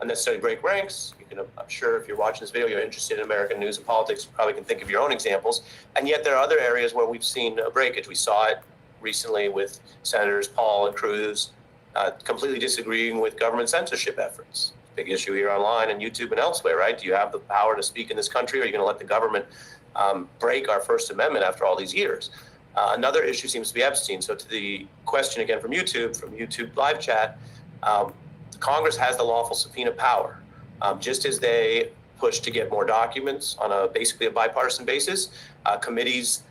unnecessarily break ranks, you can, I'm sure if you're watching this video, you're interested in American news and politics, you probably can think of your own examples. And yet there are other areas where we've seen a breakage. We saw it recently with Senators Paul and Cruz completely disagreeing with government censorship efforts. Big issue here online and YouTube and elsewhere, right? Do you have the power to speak in this country, or are you going to let the government break our First Amendment after all these years? Another issue seems to be Epstein. So to the question again from YouTube live chat, Congress has the lawful subpoena power. Just as they push to get more documents on basically a bipartisan basis, committees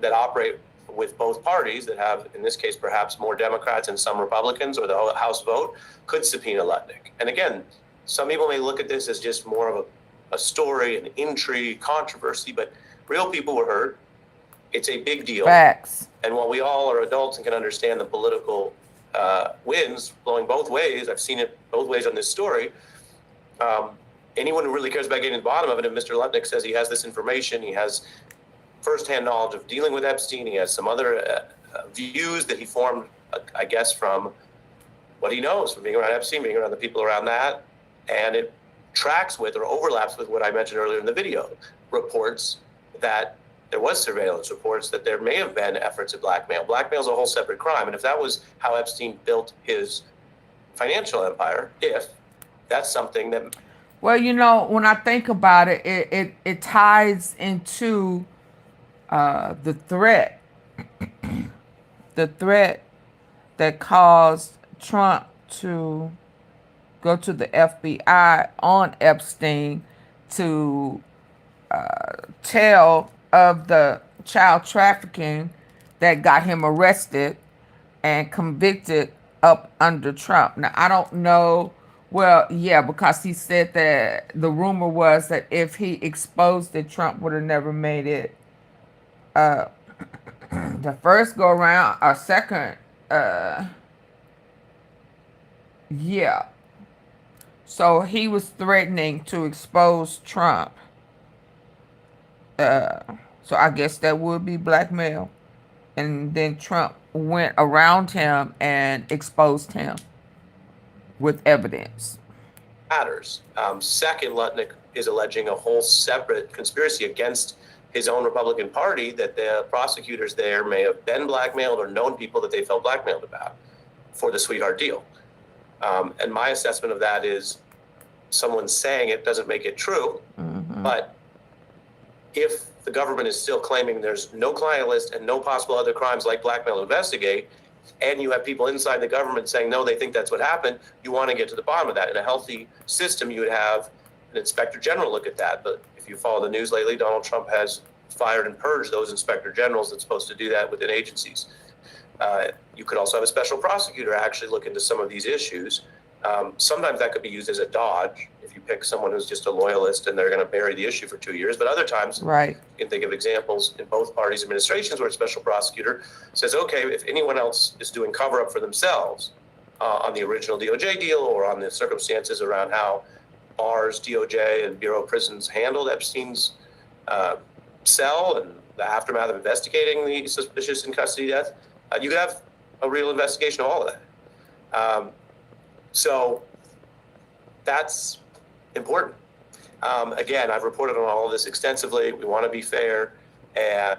that operate with both parties that have, in this case, perhaps more Democrats and some Republicans, or the House vote, could subpoena Lutnick. And again, some people may look at this as just more of a story, an intrigue, controversy, but real people were hurt. It's a big deal. Facts. And while we all are adults and can understand the political winds blowing both ways, I've seen it both ways on this story, anyone who really cares about getting to the bottom of it, if Mr. Lutnick says he has this information, he has firsthand knowledge of dealing with Epstein, he has some other views that he formed, I guess, from what he knows, from being around Epstein, being around the people around that, and it tracks with or overlaps with what I mentioned earlier in the video, reports that there was surveillance, reports that there may have been efforts at blackmail. Blackmail is a whole separate crime, and if that was how Epstein built his financial empire, if that's something that... Well, you know, when I think about it, it ties into the threat that caused Trump to go to the FBI on Epstein to tell of the child trafficking that got him arrested and convicted up under Trump. Now, I don't know. Well, yeah, because he said that the rumor was that if he exposed it, Trump would have never made it the first go around or second Yeah. So he was threatening to expose Trump. So I guess that would be blackmail. And then Trump went around him and exposed him with evidence. Matters. Second, Lutnick is alleging a whole separate conspiracy against his own Republican Party, that the prosecutors there may have been blackmailed or known people that they felt blackmailed about for the sweetheart deal. And my assessment of that is someone saying it doesn't make it true. But if the government is still claiming there's no client list and no possible other crimes like blackmail to investigate, and you have people inside the government saying, no, they think that's what happened, you want to get to the bottom of that. In a healthy system, you would have an inspector general look at that. But if you follow the news lately, Donald Trump has fired and purged those inspector generals that's supposed to do that within agencies. You could also have a special prosecutor actually look into some of these issues. Sometimes that could be used as a dodge if you pick someone who's just a loyalist and they're going to bury the issue for 2 years. But other times, right, you can think of examples in both parties' administrations where a special prosecutor says, okay, if anyone else is doing cover-up for themselves on the original DOJ deal or on the circumstances around how Barr's DOJ and Bureau of Prisons handled Epstein's cell and the aftermath of investigating the suspicious in custody death, you could have a real investigation of all of that. So that's important. Again, I've reported on all of this extensively. We want to be fair. And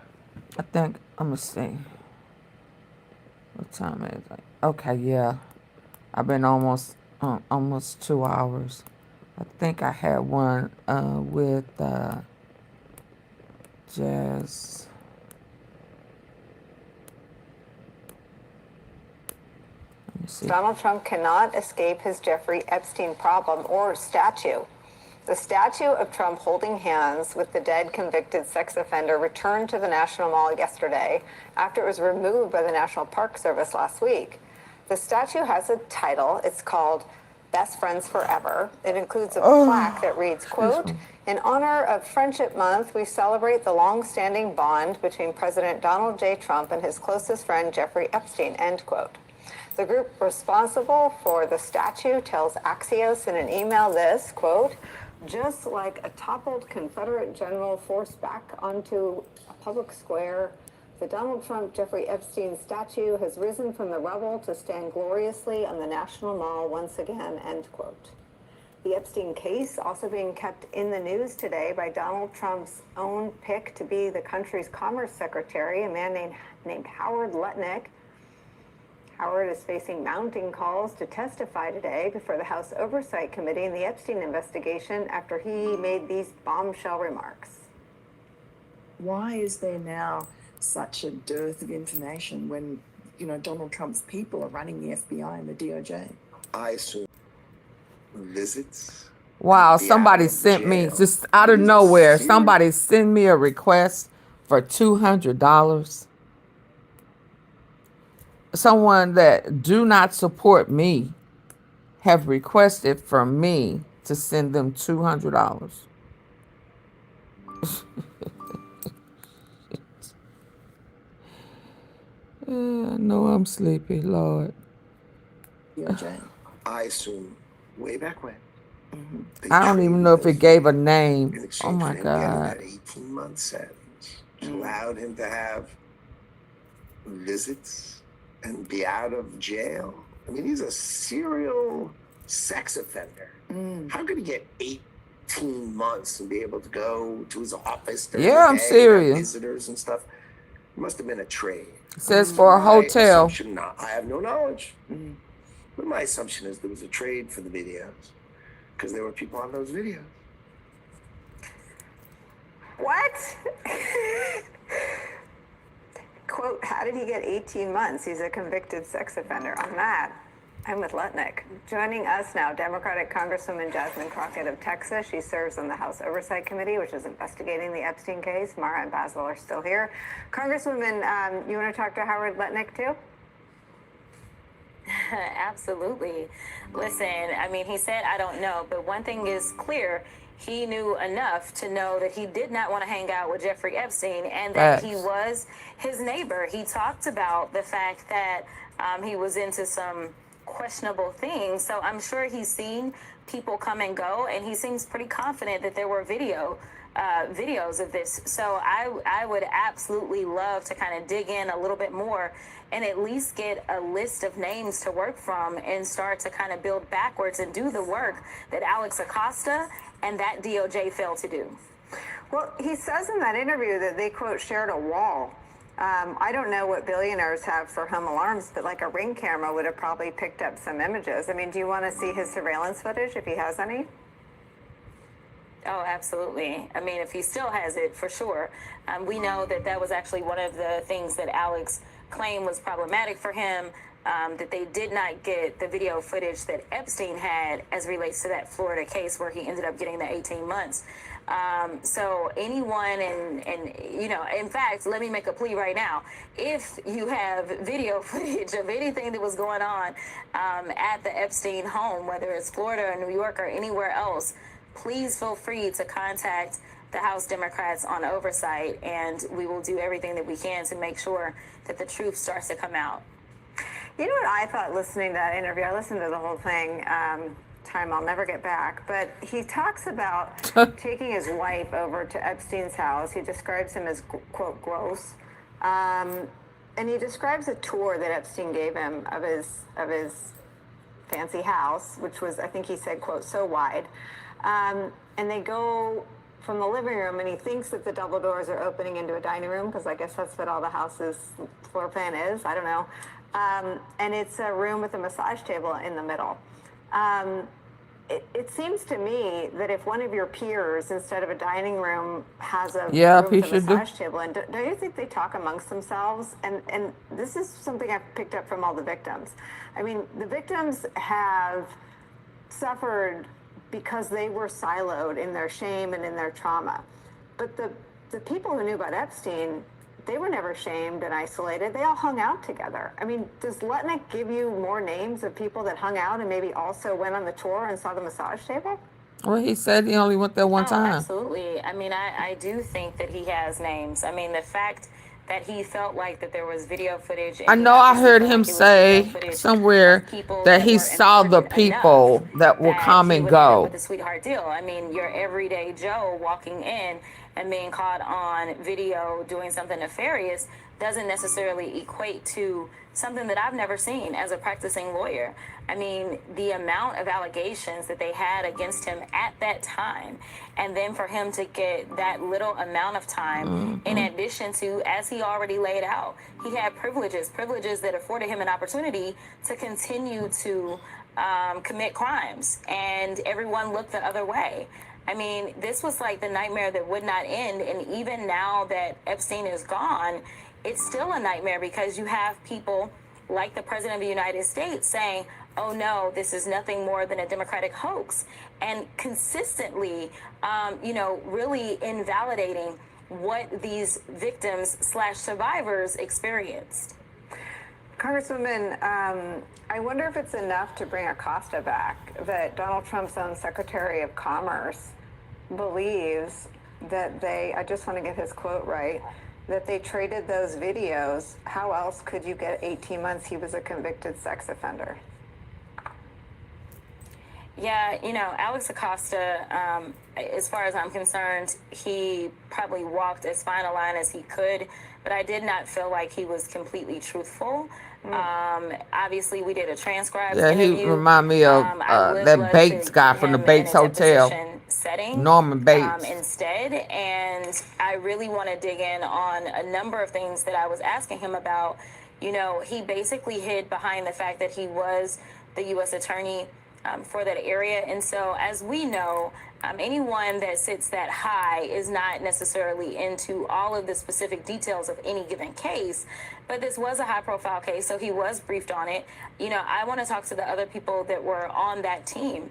I think, I'm going to see. What time is it? Okay, yeah. I've been almost 2 hours. I think I had one with Jazz. Donald Trump cannot escape his Jeffrey Epstein problem or statue. The statue of Trump holding hands with the dead convicted sex offender returned to the National Mall yesterday after it was removed by the National Park Service last week. The statue has a title. It's called Best Friends Forever. It includes a plaque that reads, quote, "In honor of Friendship Month, we celebrate the long-standing bond between President Donald J. Trump and his closest friend Jeffrey Epstein," end quote. The group responsible for the statue tells Axios in an email this, quote, "Just like a toppled Confederate general forced back onto a public square, the Donald Trump Jeffrey Epstein statue has risen from the rubble to stand gloriously on the National Mall once again," end quote. The Epstein case also being kept in the news today by Donald Trump's own pick to be the country's commerce secretary, a man named Howard Lutnick. Howard is facing mounting calls to testify today before the House Oversight Committee in the Epstein investigation after he made these bombshell remarks. Why is there now such a dearth of information when, Donald Trump's people are running the FBI and the DOJ? I assume visits. Wow, somebody sent me, just out of nowhere, somebody sent me a request for $200. Someone that do not support me have requested from me to send them $200. I know I'm sleepy, Lord. I assume way back when. I don't even know if it gave a name. Oh my God. That 18-month sentence allowed him to have visits and be out of jail. I mean, he's a serial sex offender. How could he get 18 months and be able to go to his office during the I'm day, serious. Visitors and stuff? It must have been a trade. It says for a hotel. I have no knowledge. But my assumption is there was a trade for the videos because there were people on those videos. What? Quote, how did he get 18 months? He's a convicted sex offender. On that, I'm with Lutnick. Joining us now, Democratic Congresswoman Jasmine Crockett of Texas. She serves on the House Oversight Committee, which is investigating the Epstein case. Mara and Basil are still here. Congresswoman, you want to talk to Howard Lutnick too? Absolutely. Listen, I mean, he said, I don't know, but one thing is clear. He knew enough to know that he did not want to hang out with Jeffrey Epstein and that he was his neighbor. He talked about the fact that He was into some questionable things. So I'm sure he's seen people come and go, and he seems pretty confident that there were videos of this. So I would absolutely love to kind of dig in a little bit more and at least get a list of names to work from and start to kind of build backwards and do the work that Alex Acosta and that DOJ failed to do. Well, he says in that interview that they, quote, shared a wall. I don't know what billionaires have for home alarms, but like a Ring camera would have probably picked up some images. I mean, do you want to see his surveillance footage if he has any? Oh, absolutely. I mean, if he still has it, for sure. We know that that was actually one of the things that Alex claimed was problematic for him, that they did not get the video footage that Epstein had as relates to that Florida case where he ended up getting the 18 months. So anyone, and you know, in fact, let me make a plea right now. If you have video footage of anything that was going on at the Epstein home, whether it's Florida or New York or anywhere else, please feel free to contact the House Democrats on oversight, and we will do everything that we can to make sure that the truth starts to come out. You know what I thought listening to that interview? I listened to the whole thing. Time I'll never get back, but he talks about taking his wife over to Epstein's house. He describes him as, quote, gross, and he describes a tour that Epstein gave him of his fancy house, which was, I think he said, quote, so wide, and they go from the living room, and he thinks that the double doors are opening into a dining room, because I guess that's what all the house's floor plan is, I don't know, and it's a room with a massage table in the middle. It seems to me that if one of your peers, instead of a dining room, has a room with a massage table, and don't you think they talk amongst themselves? And this is something I've picked up from all the victims. I mean, the victims have suffered because they were siloed in their shame and in their trauma. But the people who knew about Epstein, they were never shamed and isolated. They all hung out together. I mean, does Lutnick give you more names of people that hung out and maybe also went on the tour and saw the massage table? Well, he said he only went there one time. Absolutely. I mean, I do think that he has names. I mean, the fact that he felt like that there was video footage. I know I heard him say somewhere that he saw the people that will come and go. With a sweetheart deal. I mean, your everyday Joe walking in and being caught on video doing something nefarious doesn't necessarily equate to something that I've never seen as a practicing lawyer. I mean, the amount of allegations that they had against him at that time, and then for him to get that little amount of time, in addition to, as he already laid out, he had privileges that afforded him an opportunity to continue to commit crimes, and everyone looked the other way. I mean, this was like the nightmare that would not end, and even now that Epstein is gone, it's still a nightmare because you have people like the President of the United States saying, oh no, this is nothing more than a Democratic hoax, and consistently, really invalidating what these victims / survivors experienced. Congresswoman, I wonder if it's enough to bring Acosta back, that Donald Trump's own Secretary of Commerce believes that I just want to get his quote right, that they traded those videos. How else could you get 18 months? He was a convicted sex offender. Yeah, Alex Acosta, as far as I'm concerned, he probably walked as fine a line as he could, but I did not feel like he was completely truthful. Obviously, we did a transcribed interview. He reminded me of that Bates guy from the Bates Hotel, Norman Bates. Instead, and I really want to dig in on a number of things that I was asking him about. He basically hid behind the fact that he was the U.S. attorney for that area. And so, as we know, anyone that sits that high is not necessarily into all of the specific details of any given case, but this was a high-profile case, so he was briefed on it. I want to talk to the other people that were on that team,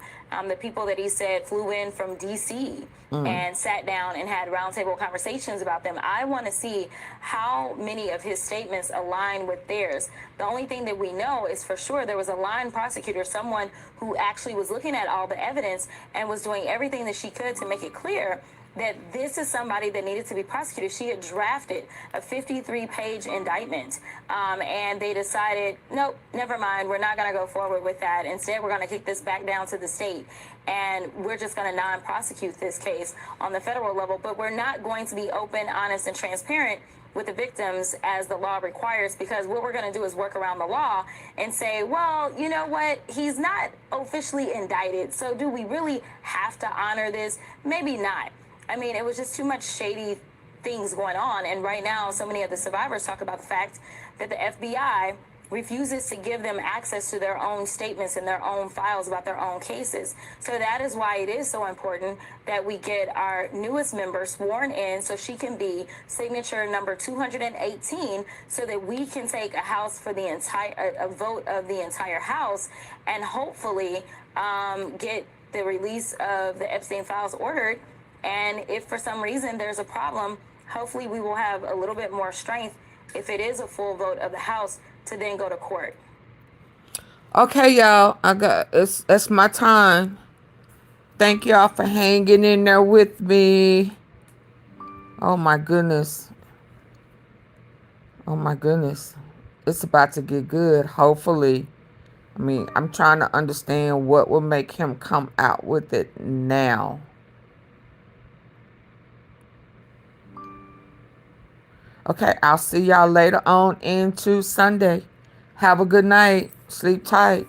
the people that he said flew in from D.C. and sat down and had roundtable conversations about them. I want to see how many of his statements align with theirs. The only thing that we know is for sure there was a line prosecutor, someone who actually was looking at all the evidence and was doing everything that she could to make it clear that this is somebody that needed to be prosecuted. She had drafted a 53-page indictment, and they decided, nope, never mind, we're not going to go forward with that. Instead, we're going to kick this back down to the state, and we're just going to non-prosecute this case on the federal level, but we're not going to be open, honest, and transparent with the victims as the law requires, because what we're going to do is work around the law and say, well, you know what, he's not officially indicted, so do we really have to honor this? Maybe not. I mean, it was just too much shady things going on, and right now so many of the survivors talk about the fact that the FBI refuses to give them access to their own statements and their own files about their own cases. So that is why it is so important that we get our newest member sworn in so she can be signature number 218, so that we can take a vote of the entire House, and hopefully get the release of the Epstein files ordered. And if for some reason there's a problem, hopefully we will have a little bit more strength, if it is a full vote of the House, to then go to court. Okay, y'all, that's my time. Thank y'all for hanging in there with me. Oh my goodness. Oh my goodness. It's about to get good, hopefully. I mean, I'm trying to understand what will make him come out with it now. Okay, I'll see y'all later on into Sunday. Have a good night. Sleep tight.